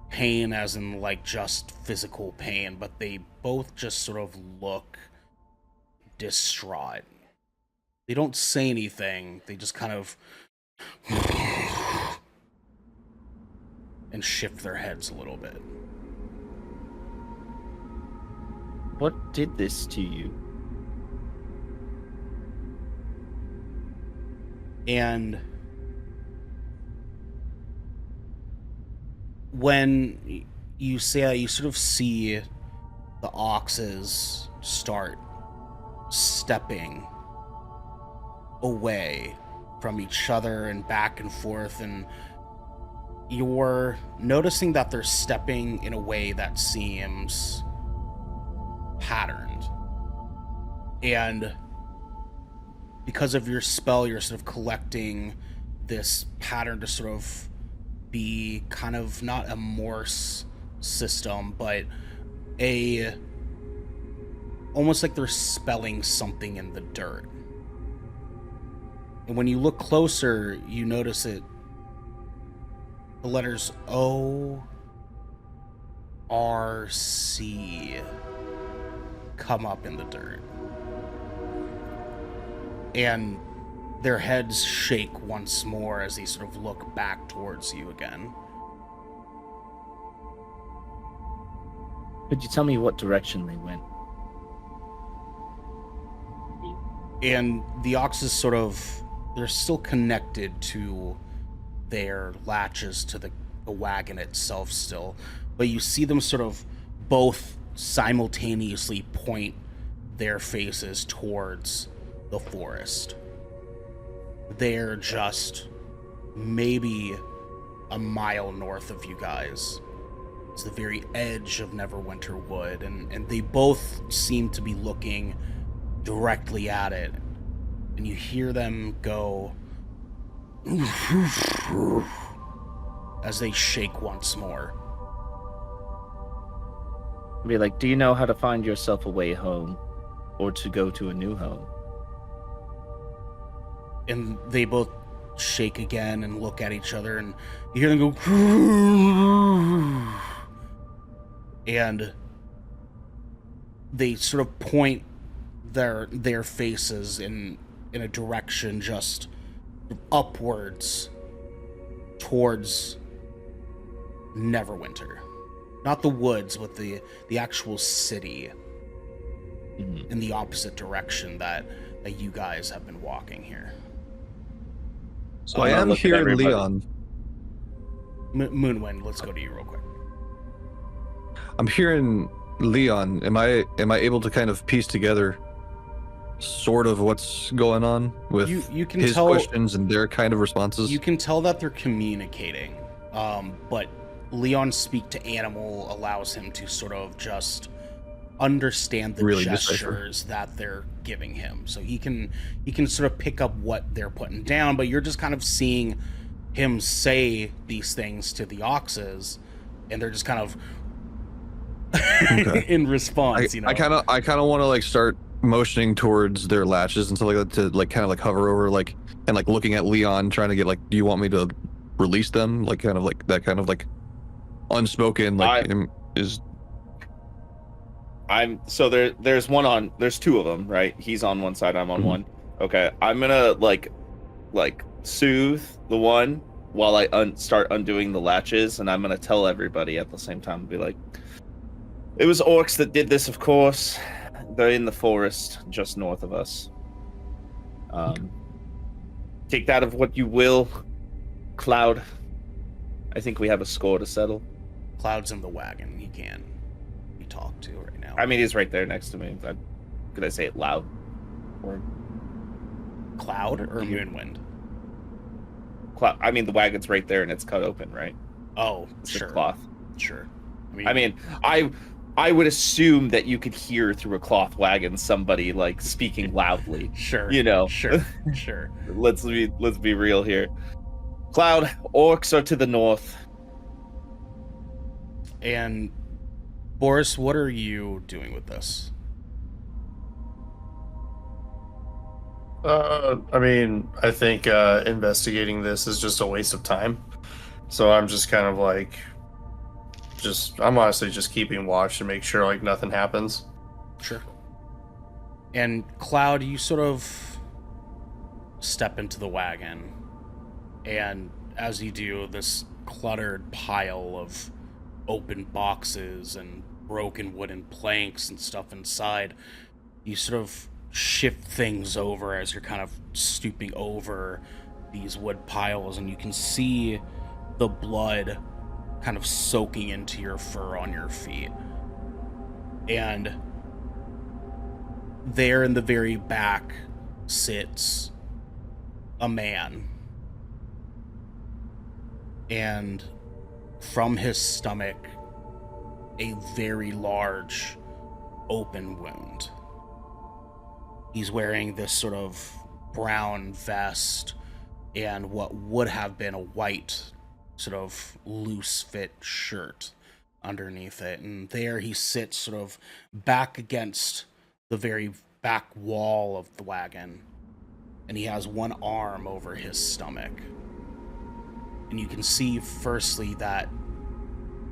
pain as in like just physical pain, but they both just sort of look distraught. They don't say anything, they just kind of and shift their heads a little bit. What did this to you? And when you say that, you sort of see the oxes start stepping away from each other and back and forth, and you're noticing that they're stepping in a way that seems patterned. And because of your spell, you're sort of collecting this pattern to sort of be kind of not a Morse system, but almost like they're spelling something in the dirt. And when you look closer, you notice the letters O-R-C come up in the dirt. And their heads shake once more as they sort of look back towards you again. Could you tell me what direction they went? And the oxes sort of, they're still connected to their latches to the wagon itself still, but you see them sort of both simultaneously point their faces towards the forest. They're just maybe a mile north of you guys. It's the very edge of Neverwinter Wood, and they both seem to be looking directly at it. And you hear them go as they shake once more. Be like, do you know how to find yourself a way home, or to go to a new home? And they both shake again and look at each other, and you hear them go and they sort of point their faces in a direction just upwards towards Neverwinter. Not the woods, but the actual city in the opposite direction that you guys have been walking here. So I'm I gonna am look at here in everybody. Leon. Moonwind, let's go to you real quick. I'm here in Leon. Am I able to kind of piece together sort of what's going on with You can his tell questions and their kind of responses? you can tell that they're communicating, but Leon's speak to animal allows him to sort of just understand the Really gestures that they're giving him. So he can sort of pick up what they're putting down, but you're just kind of seeing him say these things to the oxes, and they're just kind of Okay. in response. I kind of want to like start motioning towards their latches and stuff like that to like kind of like hover over like and like looking at Leon, trying to get like, do you want me to release them? Like kind of like that kind of like unspoken like So there's there's two of them, right? He's on one side, I'm on Mhm. one. Okay, I'm gonna like soothe the one while I start undoing the latches, and I'm gonna tell everybody at the same time, be like, it was orcs that did this, of course. They're in the forest just north of us. Take that of what you will, Cloud. I think we have a score to settle. Cloud's in the wagon. He can't be talked to right now. I mean, he's right there next to me. Could I say it loud? Or Cloud or Moonwind? Cloud? I mean, the wagon's right there and it's cut open, right? Oh, It's sure. a cloth. Sure. I mean, I would assume that you could hear through a cloth wagon somebody like speaking loudly. sure. You know. Sure. Sure. Let's be real here. Cloud, orcs are to the north. And Boris, what are you doing with this? I mean, I think investigating this is just a waste of time. So I'm just kind of like, I'm honestly just keeping watch to make sure like nothing happens. Sure. And Cloud, you sort of step into the wagon, and as you do, this cluttered pile of open boxes and broken wooden planks and stuff inside, you sort of shift things over as you're kind of stooping over these wood piles, and you can see the blood kind of soaking into your fur on your feet. And there in the very back sits a man. And from his stomach, a very large open wound. He's wearing this sort of brown vest and what would have been a white sort of loose fit shirt underneath it. And there he sits sort of back against the very back wall of the wagon. And he has one arm over his stomach. And you can see firstly that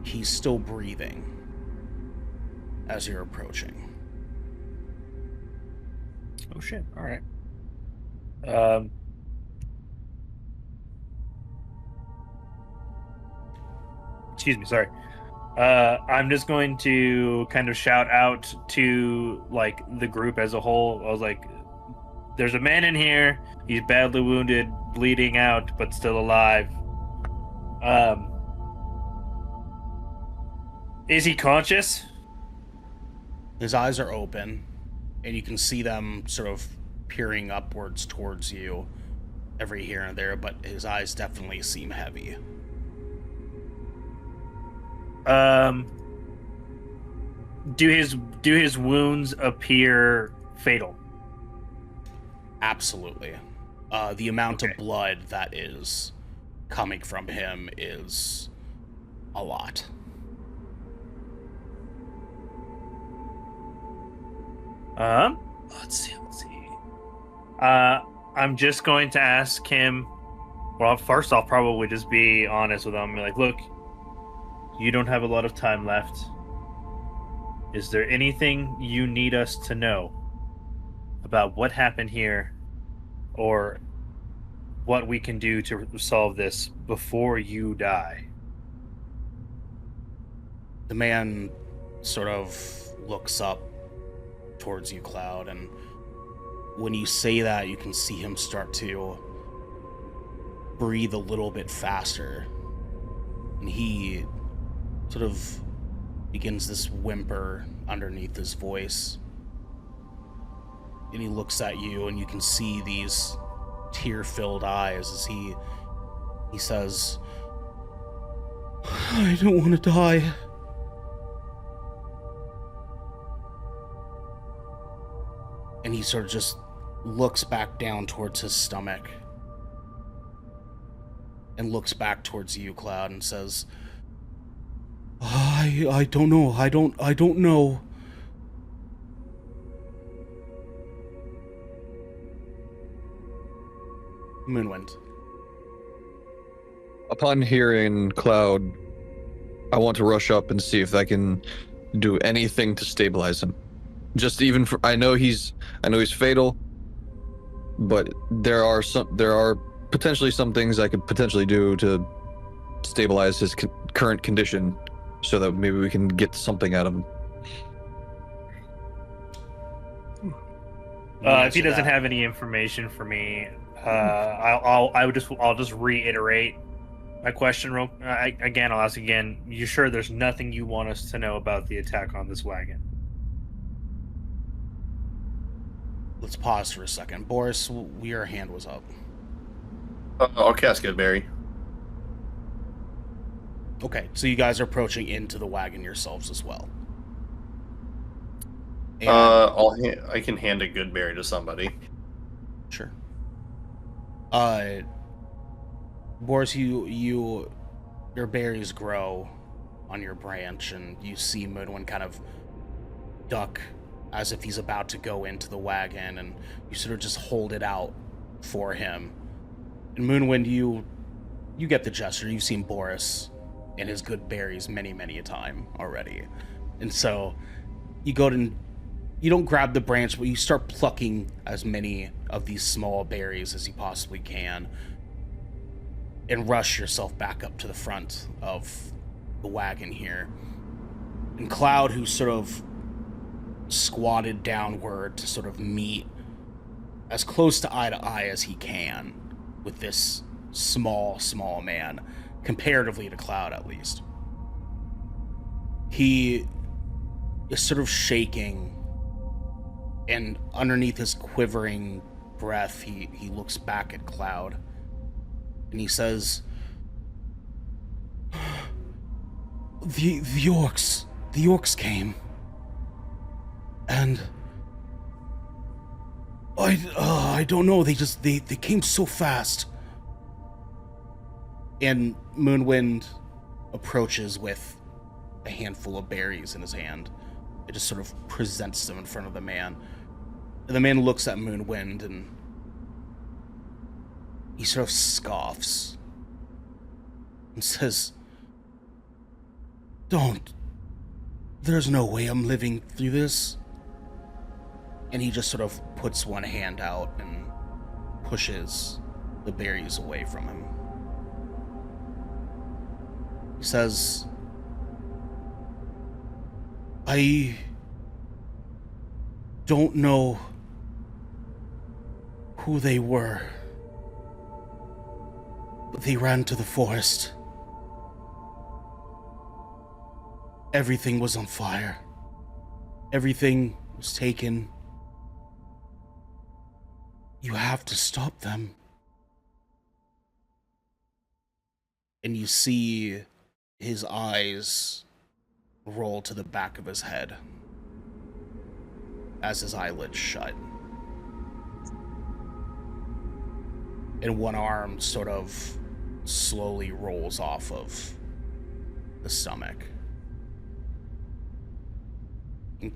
he's still breathing as you're approaching. Oh shit! All right. Excuse me. Sorry. I'm just going to kind of shout out to like the group as a whole. I was like, "There's a man in here. He's badly wounded, bleeding out, but still alive. Is he conscious?" His eyes are open, and you can see them sort of peering upwards towards you every here and there, but his eyes definitely seem heavy. Do his wounds appear fatal? Absolutely. The amount of blood that is coming from him is a lot. Let's see. I'm just going to ask him. Well, first I'll probably just be honest with him. Be like, look, you don't have a lot of time left. Is there anything you need us to know about what happened here, or what we can do to resolve this before you die? The man sort of looks up towards you, Cloud, and when you say that, you can see him start to breathe a little bit faster, and he sort of begins this whimper underneath his voice, and he looks at you, and you can see these tear-filled eyes as he says, "I don't want to die." And he sort of just looks back down towards his stomach and looks back towards you, Cloud, and says, I don't know. I don't know. Moonwind. Upon hearing Cloud, I want to rush up and see if I can do anything to stabilize him. Just even for, I know he's fatal, but there are potentially some things I could potentially do to stabilize his current condition, so that maybe we can get something out of him. If he doesn't have any information for me, I'll just reiterate my question. I'll ask again. You sure there's nothing you want us to know about the attack on this wagon? Let's pause for a second. Boris, your hand was up. I'll cast Goodberry. Okay, so you guys are approaching into the wagon yourselves as well. And, I can hand a Goodberry to somebody. Sure. Boris, your berries grow on your branch, and you see Moonwind kind of duck as if he's about to go into the wagon, and you sort of just hold it out for him. And Moonwind, you get the gesture. You've seen Boris and his good berries many, many a time already. And so you go to, you don't grab the branch, but you start plucking as many of these small berries as you possibly can and rush yourself back up to the front of the wagon here. And Cloud, who sort of squatted downward to sort of meet as close to eye as he can with this small man, comparatively to Cloud at least. He is sort of shaking, and underneath his quivering breath, he looks back at Cloud, and he says, The orcs came. And I don't know, they came so fast. And Moonwind approaches with a handful of berries in his hand. It just sort of presents them in front of the man. And the man looks at Moonwind and he sort of scoffs and says, "Don't. There's no way I'm living through this." And he just sort of puts one hand out and pushes the berries away from him. He says, "I don't know who they were, but they ran to the forest. Everything was on fire. Everything was taken. You have to stop them." And you see his eyes roll to the back of his head as his eyelids shut. And one arm sort of slowly rolls off of the stomach.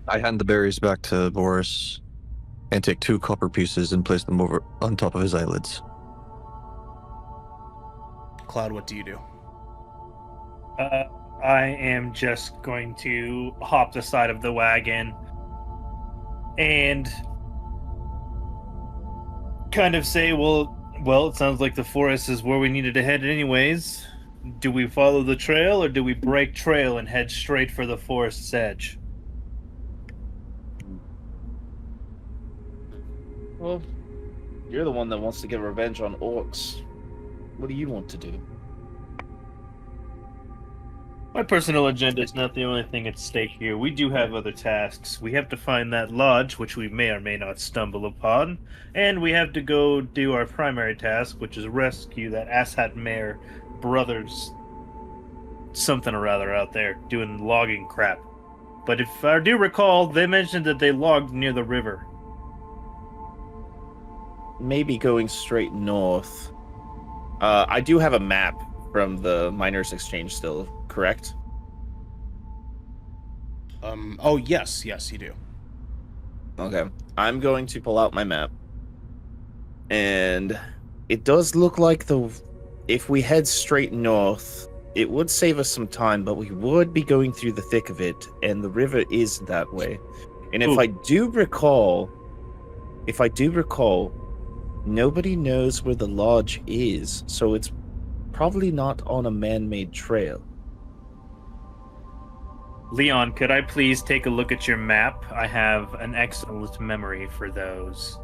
I hand the berries back to Boris and take 2 copper pieces and place them over on top of his eyelids. Cloud, what do you do? I am just going to hop the side of the wagon and kind of say, well, it sounds like the forest is where we needed to head anyways. Do we follow the trail, or do we break trail and head straight for the forest's edge? Well, you're the one that wants to get revenge on orcs. What do you want to do? My personal agenda is not the only thing at stake here. We do have other tasks. We have to find that lodge, which we may or may not stumble upon, and we have to go do our primary task, which is rescue that asshat mare brothers something or other out there doing logging crap. But if I do recall, they mentioned that they logged near the river. Maybe going straight north. I do have a map from the Miners Exchange still, correct? Oh, yes, you do. Okay. I'm going to pull out my map. And it does look like if we head straight north, it would save us some time, but we would be going through the thick of it, and the river is that way. And if I do recall, nobody knows where the lodge is, so it's probably not on a man-made trail. Leon, could I please take a look at your map? I have an excellent memory for those.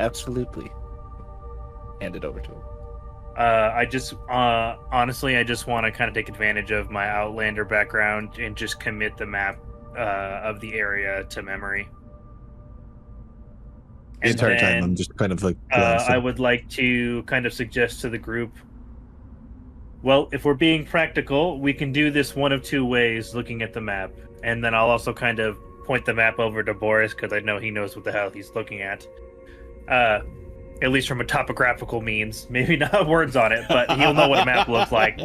Absolutely. Hand it over to him. Honestly, I just want to kind of take advantage of my Outlander background and just commit the map of the area to memory. The entire time, I'm just kind of like glancing. I would like to kind of suggest to the group, well, if we're being practical, we can do this one of two ways looking at the map. And then I'll also kind of point the map over to Boris, because I know he knows what the hell he's looking at. At least from a topographical means. Maybe not words on it, but he'll know what a map looks like.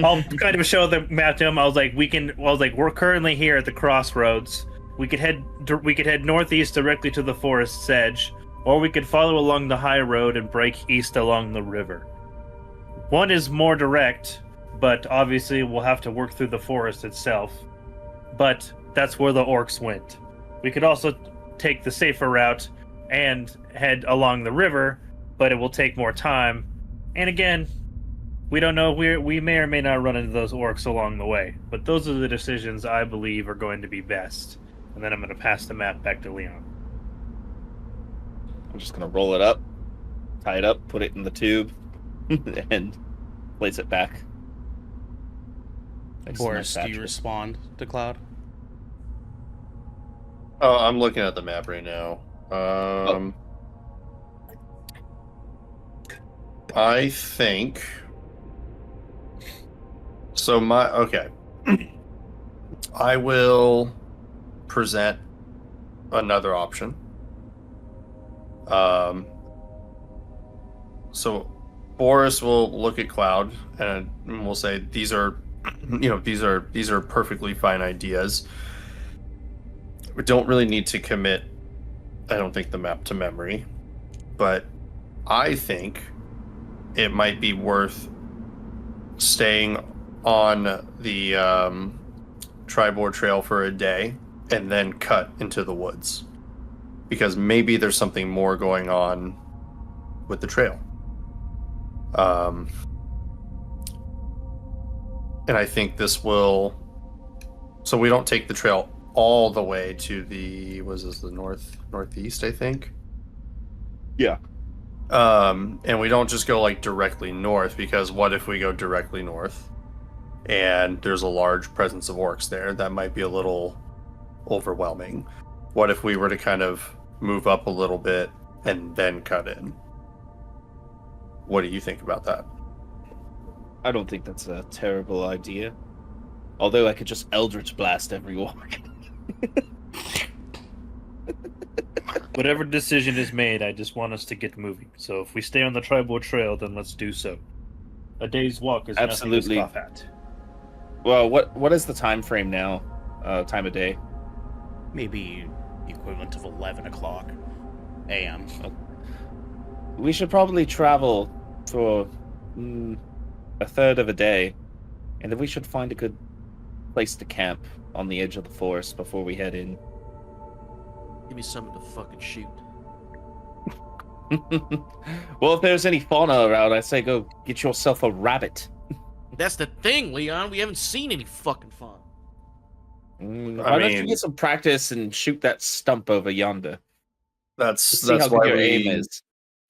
I'll kind of show the map to him. I was like, we're currently here at the crossroads. We could head northeast directly to the forest's edge, or we could follow along the high road and break east along the river. One is more direct, but obviously we'll have to work through the forest itself. But that's where the orcs went. We could also take the safer route and head along the river, but it will take more time. And again, we don't know. We may or may not run into those orcs along the way. But those are the decisions I believe are going to be best. And then I'm going to pass the map back to Leon. I'm just going to roll it up, tie it up, put it in the tube, and place it back. Boris, do you respond to Cloud? Oh, I'm looking at the map right now. I think so. Okay. I will present another option. So Boris will look at Cloud and we'll say these are perfectly fine ideas. We don't really need to commit, I don't think, the map to memory, but I think it might be worth staying on the Triboar trail for a day and then cut into the woods, because maybe there's something more going on with the trail. And I think this will, so we don't take the trail all the way to the, the northeast, I think. Yeah. And we don't just go like directly north, because what if we go directly north and there's a large presence of orcs there? That might be a little overwhelming. What if we were to kind of move up a little bit and then cut in? What do you think about that? I don't think that's a terrible idea. Although I could just Eldritch Blast everyone. Whatever decision is made, I just want us to get moving. So if we stay on the Triboar trail, then let's do so. A day's walk is absolutely nothing to scoff at. Well, what is the time frame now? Time of day? Maybe equivalent of 11 o'clock a.m. We should probably travel for a third of a day, and then we should find a good place to camp on the edge of the forest before we head in. Give me something to fucking shoot. Well, if there's any fauna around, I say go get yourself a rabbit. That's the thing, Leon. We haven't seen any fucking fauna. Why don't you get some practice and shoot that stump over yonder? That's See that's how good why your we aim is.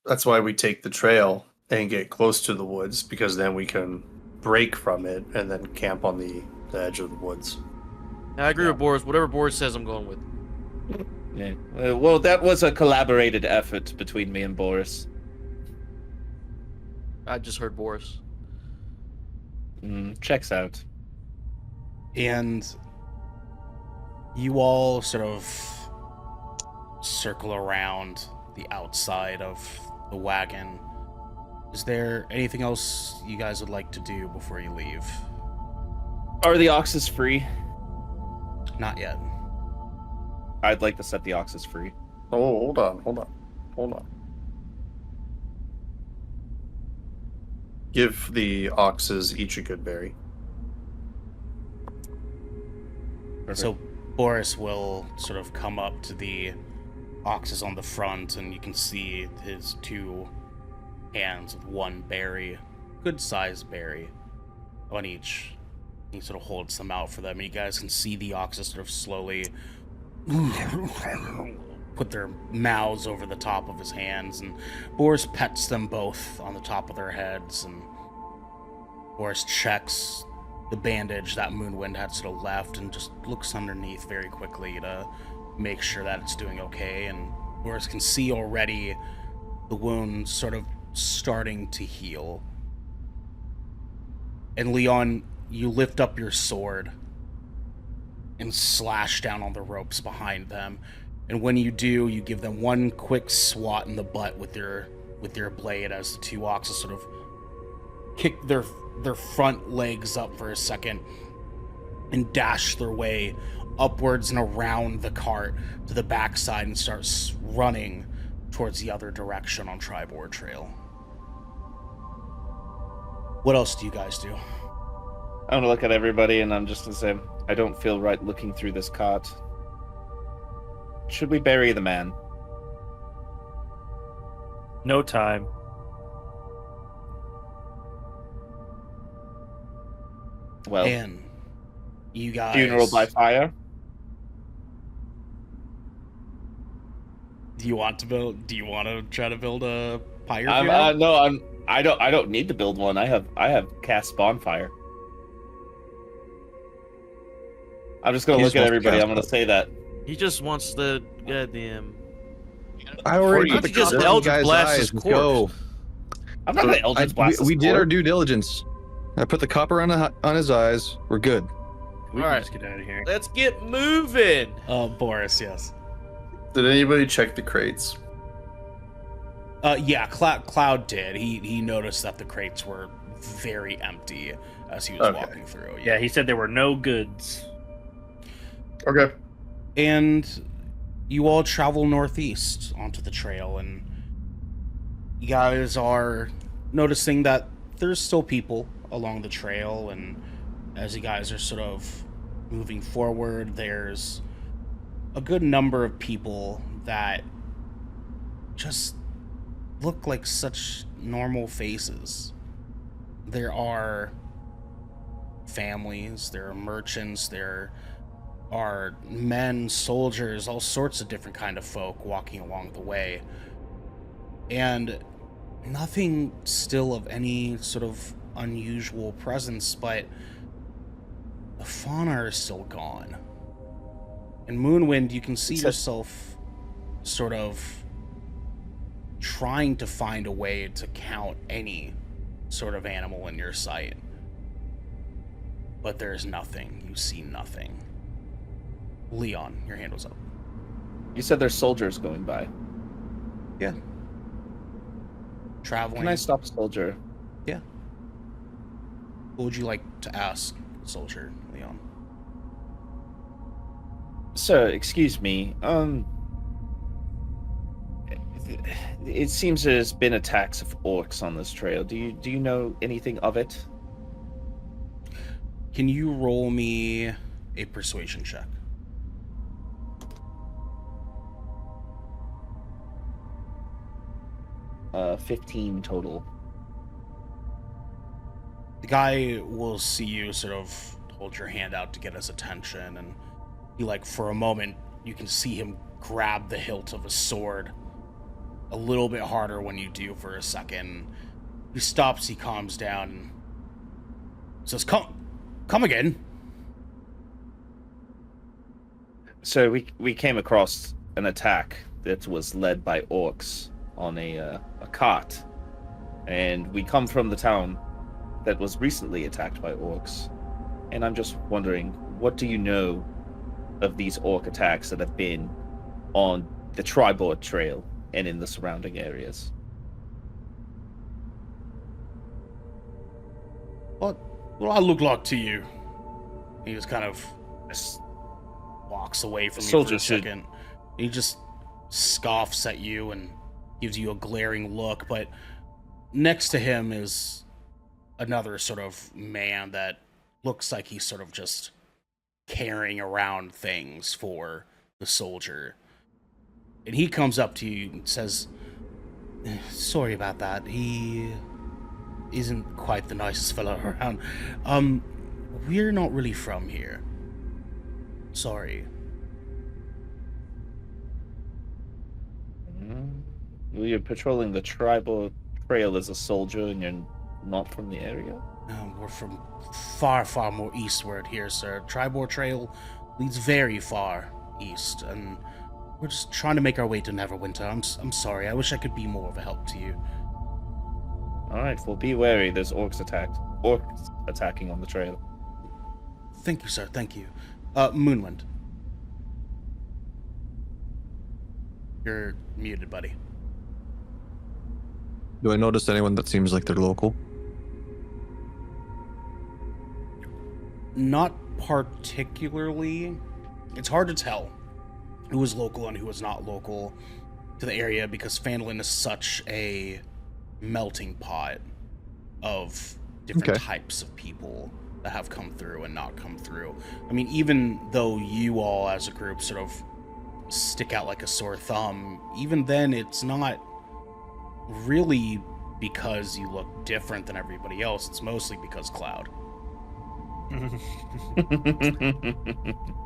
that's why we take the trail and get close to the woods, because then we can break from it and then camp on the edge of the woods. I agree with Boris. Whatever Boris says, I'm going with. Yeah. Well, that was a collaborated effort between me and Boris. I just heard Boris. Checks out. And you all sort of circle around the outside of the wagon. Is there anything else you guys would like to do before you leave? Are the oxes free? Not yet. I'd like to set the oxes free. Oh, hold on. Give the oxes each a good berry. So Boris will sort of come up to the oxes on the front, and you can see his two hands with one berry, good-sized berry, on each. He sort of holds them out for them, and you guys can see the oxes sort of slowly put their mouths over the top of his hands, and Boris pets them both on the top of their heads, and Boris checks the bandage that Moonwind had sort of left and just looks underneath very quickly to make sure that it's doing okay, and Boris can see already the wound sort of starting to heal. And Leon, you lift up your sword and slash down on the ropes behind them. And when you do, you give them one quick swat in the butt with your blade as the two oxes sort of kick their front legs up for a second and dash their way upwards and around the cart to the backside and starts running towards the other direction on Triboar Trail. What else do you guys do? I'm gonna look at everybody and I'm just gonna say, I don't feel right looking through this cart. Should we bury the man? No time. Well, And you guys... funeral by fire? Do you want to try to build a pyre funeral? No, I don't need to build one. I have cast bonfire. I'm just gonna He look just at wants to everybody. cast I'm gonna say that. He just wants the goddamn. I already Why put don't the you just cover on Eldritch the guy's Blast eyes. his Let's corpse? go. I'm not gonna Eldritch Blast. We this did our corpse. due diligence. I put the copper on his eyes. We're good. We All can right. just get out of here. Let's get moving. Boris, yes. Did anybody check the crates? Yeah, Cloud did. He noticed that the crates were very empty as he was Okay. walking through. Yeah, he said there were no goods. Okay. And you all travel northeast onto the trail, and you guys are noticing that there's still people along the trail, and as you guys are sort of moving forward, there's a good number of people that just look like such normal faces. There are families, there are merchants, there are men, soldiers, all sorts of different kind of folk walking along the way. And nothing still of any sort of unusual presence, but the fauna is still gone. In Moonwind, you can see yourself sort of trying to find a way to count any sort of animal in your sight. But there's nothing. You see nothing. Leon, your hand was up. You said there's soldiers going by. Yeah. Traveling. Can I stop a soldier? Yeah. What would you like to ask, soldier Leon? Sir, excuse me. It seems there's been attacks of orcs on this trail. Do you know anything of it? Can you roll me a persuasion check? 15 total. The guy will see you sort of hold your hand out to get his attention, and he, like, for a moment, you can see him grab the hilt of his sword a little bit harder when you do for a second. He stops, he calms down, and says, Come again. So we came across an attack that was led by orcs on a cart, and we come from the town that was recently attacked by orcs. And I'm just wondering, what do you know of these orc attacks that have been on the Triboar trail and in the surrounding areas? What will I look like to you? He just kind of walks away from you for a second. He just scoffs at you and gives you a glaring look, but next to him is another sort of man that looks like he's sort of just carrying around things for the soldier. And he comes up to you and says, Sorry about that. He isn't quite the nicest fellow around. We're not really from here. Sorry. Well, you're patrolling the Triboar trail as a soldier and you're not from the area? We're from far, far more eastward here, sir. Triboar trail leads very far east, and we're just trying to make our way to Neverwinter. I'm sorry. I wish I could be more of a help to you. Alright, well, be wary. There's orcs attacking on the trail. Thank you, sir. Thank you. Moonwind. You're muted, buddy. Do I notice anyone that seems like they're local? Not particularly. It's hard to tell who is local and who is not local to the area because Phandalin is such a melting pot of different types of people that have come through and not come through. I mean, even though you all as a group sort of stick out like a sore thumb, even then it's not really because you look different than everybody else. It's mostly because Cloud.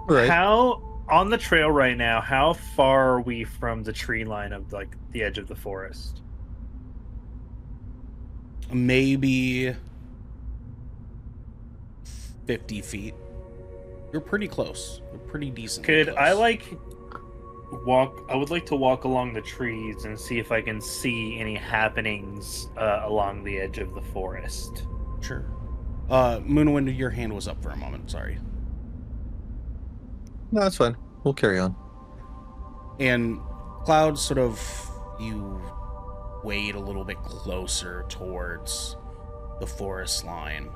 Right. How on the trail right now? How far are we from the tree line of like the edge of the forest? Maybe 50 feet. You're pretty close. You're pretty decent. Could close. I would like to walk along the trees and see if I can see any happenings along the edge of the forest. Sure. Moonwind, your hand was up for a moment. Sorry. No, that's fine. We'll carry on. And Cloud, sort of, you wade a little bit closer towards the forest line.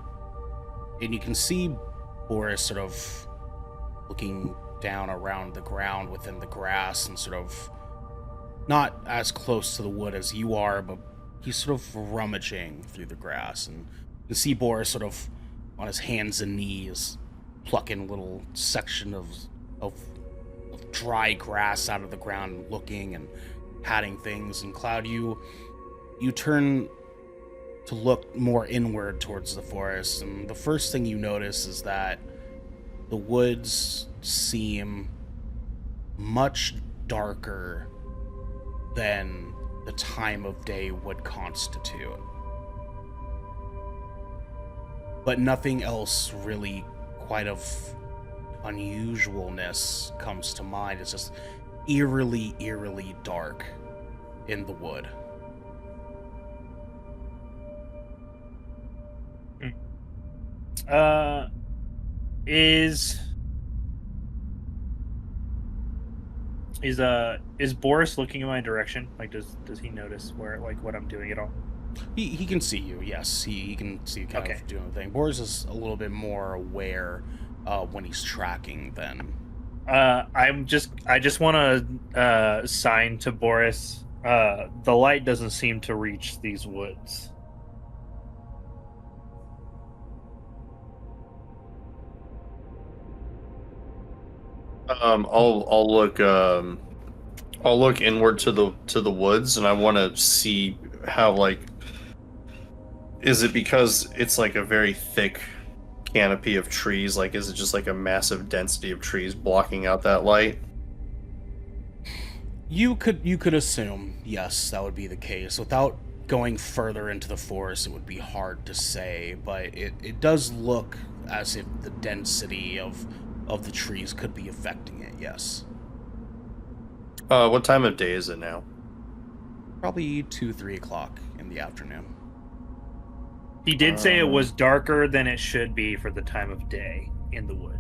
And you can see Boris sort of looking down around the ground within the grass and sort of not as close to the wood as you are, but he's sort of rummaging through the grass. And you see Boris sort of on his hands and knees plucking a little section of dry grass out of the ground, looking and patting things. And Cloud, you turn to look more inward towards the forest, and the first thing you notice is that the woods seem much darker than the time of day would constitute. But nothing else really quite of unusualness comes to mind. It's just eerily dark in the wood. Is Boris looking in my direction? Like, does he notice where, like, what I'm doing at all? He can see you, yes. He can see you kind of doing the thing. Boris is a little bit more aware when he's tracking than... I just want to sign to Boris. The light doesn't seem to reach these woods. I'll look inward to the woods, and I want to see how, like, is it because it's like a very thick canopy of trees? Like, is it just like a massive density of trees blocking out that light? You could assume, yes, that would be the case. Without going further into the forest, it would be hard to say, but it does look as if the density of the trees could be affecting it, yes. What time of day is it now? Probably 2-3 o'clock in the afternoon. He did say it was darker than it should be for the time of day in the wood.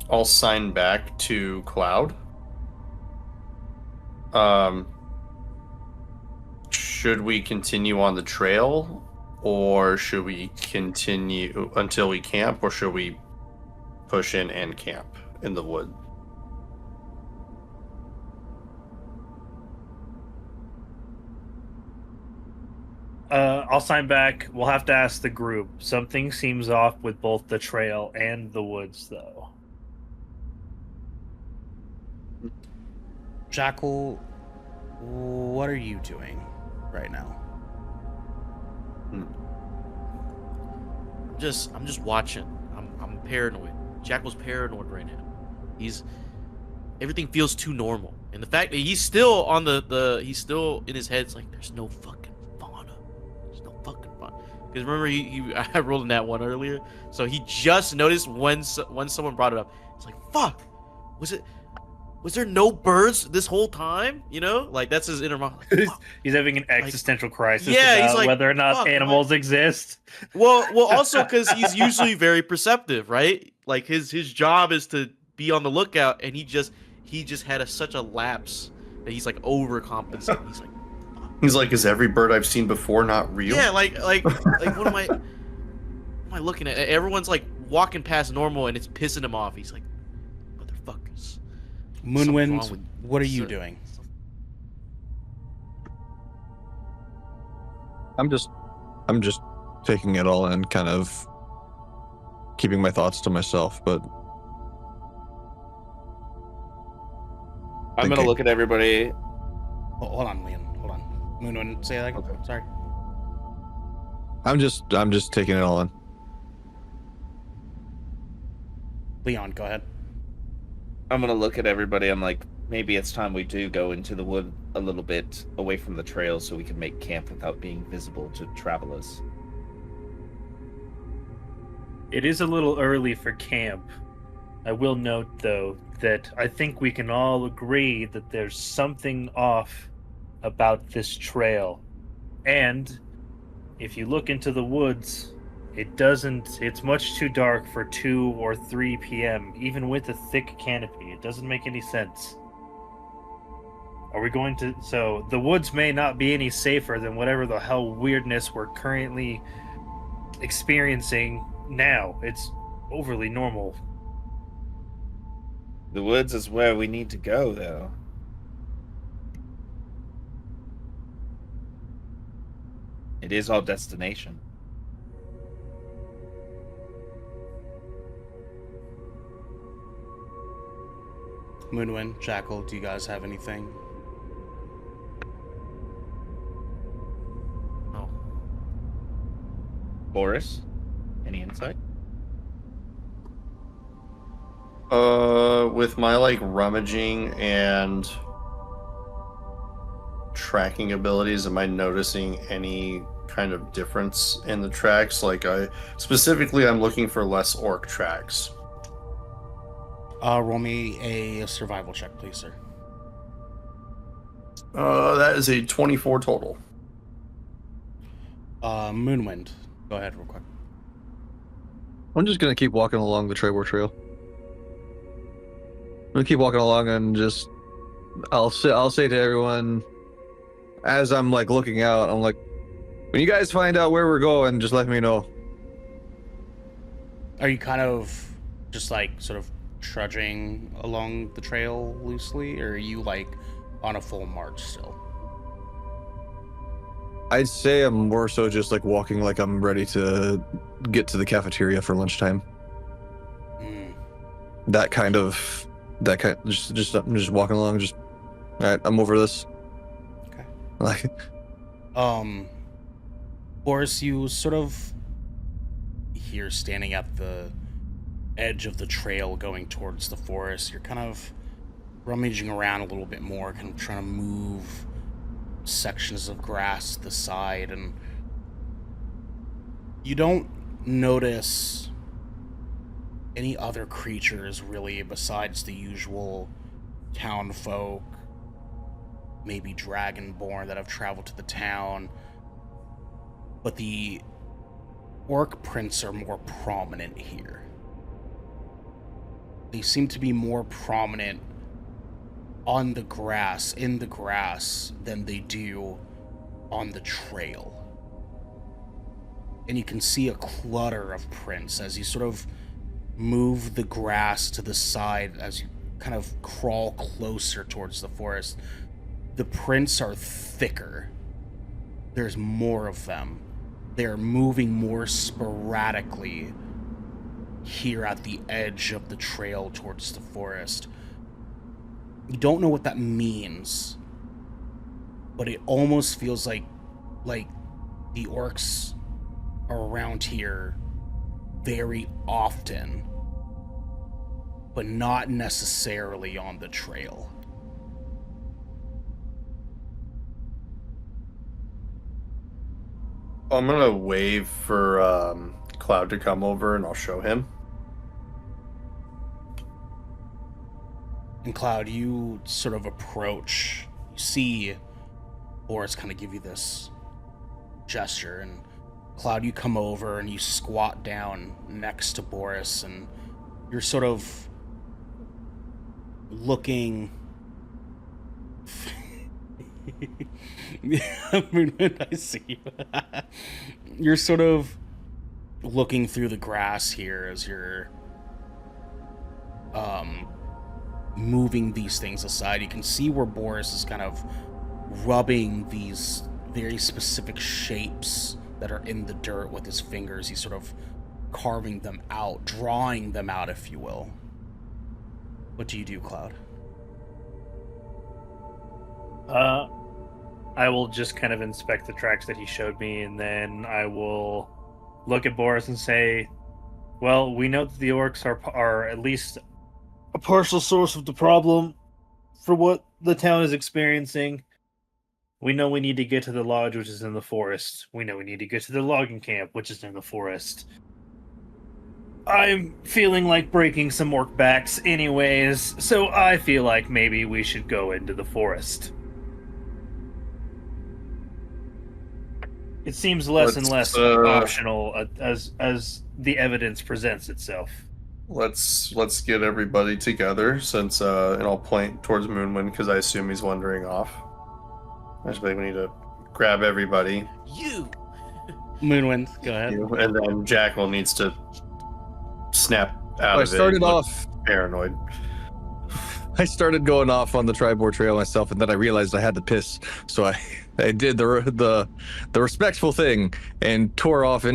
I'll sign back to Cloud. Should we continue on the trail, or should we continue until we camp, or should we push in and camp in the wood? I'll sign back. We'll have to ask the group. Something seems off with both the trail and the woods, though. Jackal, what are you doing right now? I'm just watching. I'm paranoid. Jackal's paranoid right now. Everything feels too normal. And the fact that he's still on he's still in his head, it's like, there's no fucking fauna. There's no fucking fauna. Because remember, I rolled in that one earlier. So he just noticed when someone brought it up. It's like, fuck. Was there no birds this whole time? You know? Like, that's his inner mind. Like, He's having an existential crisis yeah, about he's like, whether or not fuck, animals exist. Well, also because he's usually very perceptive, right? Like his job is to be on the lookout, and he just had such a lapse that he's like overcompensating. He's like, is every bird I've seen before not real? Yeah, like what am I looking at? Everyone's like walking past normal, and it's pissing him off. He's like, motherfuckers. Moonwind, what are you doing? I'm just taking it all in, kind of keeping my thoughts to myself, but I'm gonna look at everybody. Oh, hold on, Leon. Hold on. Moonwind, say that again. Okay. Sorry. I'm just taking it all in. Leon, go ahead. I'm gonna look at everybody. I'm like, maybe it's time we do go into the wood a little bit away from the trail so we can make camp without being visible to travelers. It is a little early for camp. I will note, though, that I think we can all agree that there's something off about this trail. And if you look into the woods, it's much too dark for 2 or 3 p.m., even with a thick canopy. It doesn't make any sense. So the woods may not be any safer than whatever the hell weirdness we're currently experiencing now. It's overly normal. The woods is where we need to go, though. It is our destination. Moonwind, Jackal, do you guys have anything? No. Boris, any insight? With my like rummaging and tracking abilities, am I noticing any kind of difference in the tracks? Like I'm looking for less orc tracks. Roll me a survival check, please, sir. That is a 24 total. Moonwind, go ahead real quick. I'm just gonna keep walking along the Triboar Trail. I'm gonna keep walking along and just I'll say to everyone as I'm like looking out, I'm like, when you guys find out where we're going, just let me know. Are you kind of just like sort of trudging along the trail loosely, or are you like on a full march still? I'd say I'm more so just like walking like I'm ready to get to the cafeteria for lunchtime. That kind just I'm just walking along, just all right, I'm over this. Okay. Like Boris, you sort of hear standing at the edge of the trail going towards the forest. You're kind of rummaging around a little bit more, kind of trying to move sections of grass to the side, and you don't notice any other creatures really besides the usual town folk, maybe dragonborn that have traveled to the town. But the orc prints are more prominent here. They seem to be more prominent on the grass, in the grass, than they do on the trail. And you can see a clutter of prints as you sort of move the grass to the side, as you kind of crawl closer towards the forest. The prints are thicker. There's more of them. They're moving more sporadically here at the edge of the trail towards the forest. You don't know what that means, but it almost feels like the orcs are around here very often, but not necessarily on the trail. I'm gonna wave for Cloud to come over, and I'll show him. And Cloud, you sort of approach. You see Boris kind of give you this gesture, and Cloud, you come over and you squat down next to Boris, and you're sort of looking. I see you. You're sort of looking through the grass here as you're moving these things aside. You can see where Boris is kind of rubbing these very specific shapes that are in the dirt with his fingers. He's sort of carving them out, drawing them out, if you will. What do you do, Cloud? I will just kind of inspect the tracks that he showed me, and then I will look at Boris and say, well, we know that the orcs are at least a partial source of the problem for what the town is experiencing. We know we need to get to the lodge, which is in the forest. We know we need to get to the logging camp, which is in the forest. I'm feeling like breaking some orc backs anyways, so I feel like maybe we should go into the forest. It seems less and less optional as the evidence presents itself. Let's get everybody together, since and I'll point towards Moonwind because I assume he's wandering off. I just think we need to grab everybody. You. Moonwind, go ahead. And then Jackal needs to snap out of it. I started off paranoid. I started going off on the Triboar trail myself, and then I realized I had to piss, so I did the respectful thing and tore off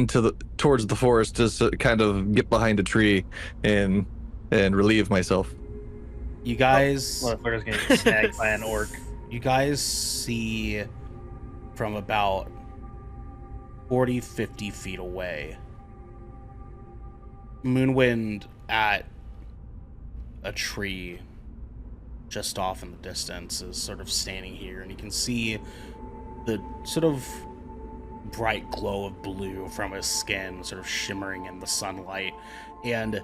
towards the forest to kind of get behind a tree and relieve myself. You guys, Motherfucker's gonna get snagged by an orc. You guys see from about 40, 50 feet away, Moonwind at a tree just off in the distance is sort of standing here, and you can see the sort of bright glow of blue from his skin sort of shimmering in the sunlight, and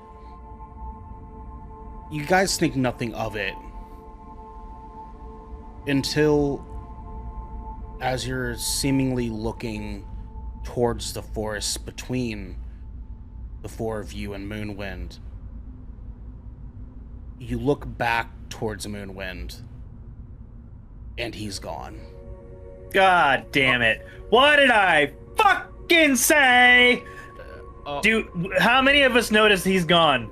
you guys think nothing of it until, as you're seemingly looking towards the forest between the four of you and Moonwind, you look back towards Moonwind, and he's gone. God damn it. What did I fucking say? Dude, how many of us noticed he's gone?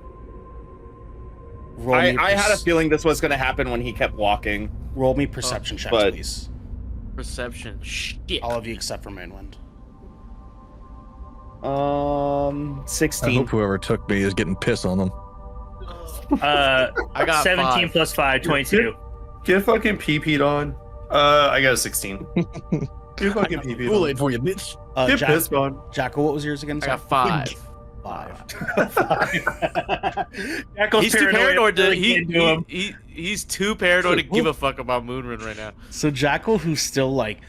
I had a feeling this was going to happen when he kept walking. Roll me perception checks, but- please. Perception. Shit. All of you except for Moonwind. 16. I hope whoever took me is getting piss on them. I got 17 5. plus 5, 22. Get fucking pee-peed on. I got a 16. Two fucking PP. Kool-Aid for you, bitch. Get Jack, pissed on. Jacko, what was yours again? I got 5. 5. Jacko's He's too paranoid to. really can't do him. He's too paranoid to give a fuck about Moonwind right now. So Jackal, who's still like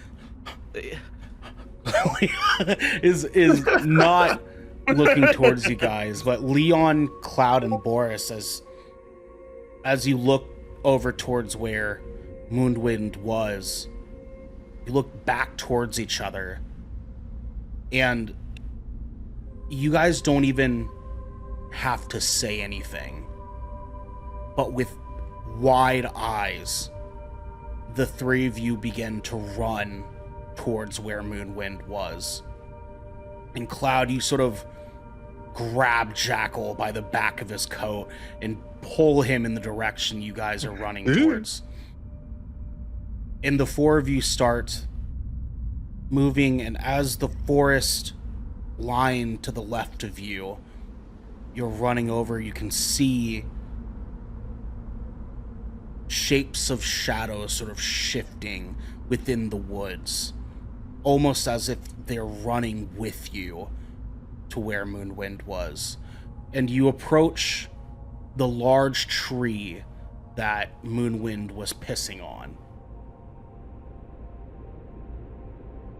is not looking towards you guys, but Leon, Cloud, and Boris, as you look over towards where Moonwind was, you look back towards each other, and you guys don't even have to say anything, but with wide eyes, the three of you begin to run towards where Moonwind was. And Cloud, you sort of grab Jackal by the back of his coat and pull him in the direction you guys are running towards. And the four of you start moving, and as the forest line to the left of you, you're running over, you can see shapes of shadows sort of shifting within the woods, almost as if they're running with you to where Moonwind was. And you approach the large tree that Moonwind was pissing on.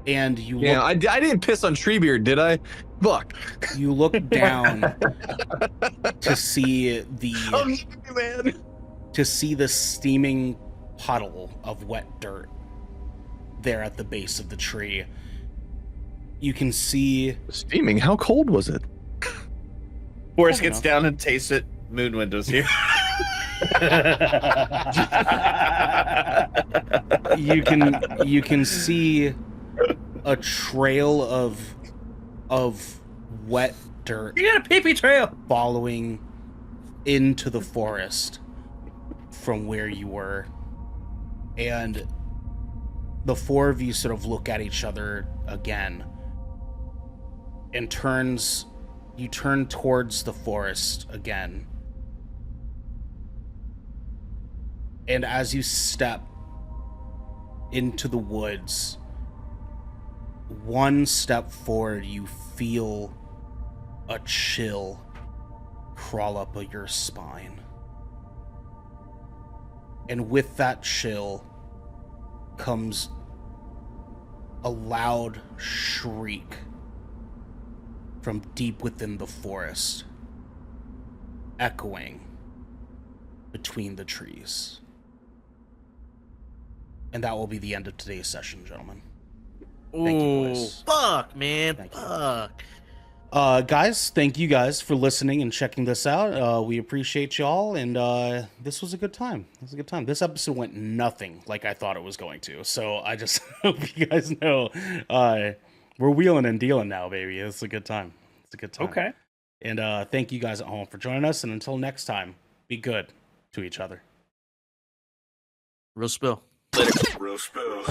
And you Yeah, look, I didn't piss on Treebeard, did I? Fuck. you look down to see Man. to see the steaming puddle of wet dirt there at the base of the tree. You can see Steaming? How cold was it? Boris Fair gets enough. down and tastes it. Moon windows here. you can see a trail of wet dirt You got a pee-pee trail. following into the forest from where you were. And the four of you sort of look at each other again, and you turn towards the forest again. And as you step into the woods, one step forward, you feel a chill crawl up your spine. And with that chill comes a loud shriek from deep within the forest, echoing between the trees. And that will be the end of today's session, gentlemen. Thank you, boys. Fuck, man. Thank you. Fuck. Guys, thank you guys for listening and checking this out. We appreciate y'all, and this was a good time. This episode went nothing like I thought it was going to, so I just hope you guys know we're wheeling and dealing now, baby. It's a good time. Okay. And thank you guys at home for joining us, and until next time, be good to each other. Real spill. Real spill.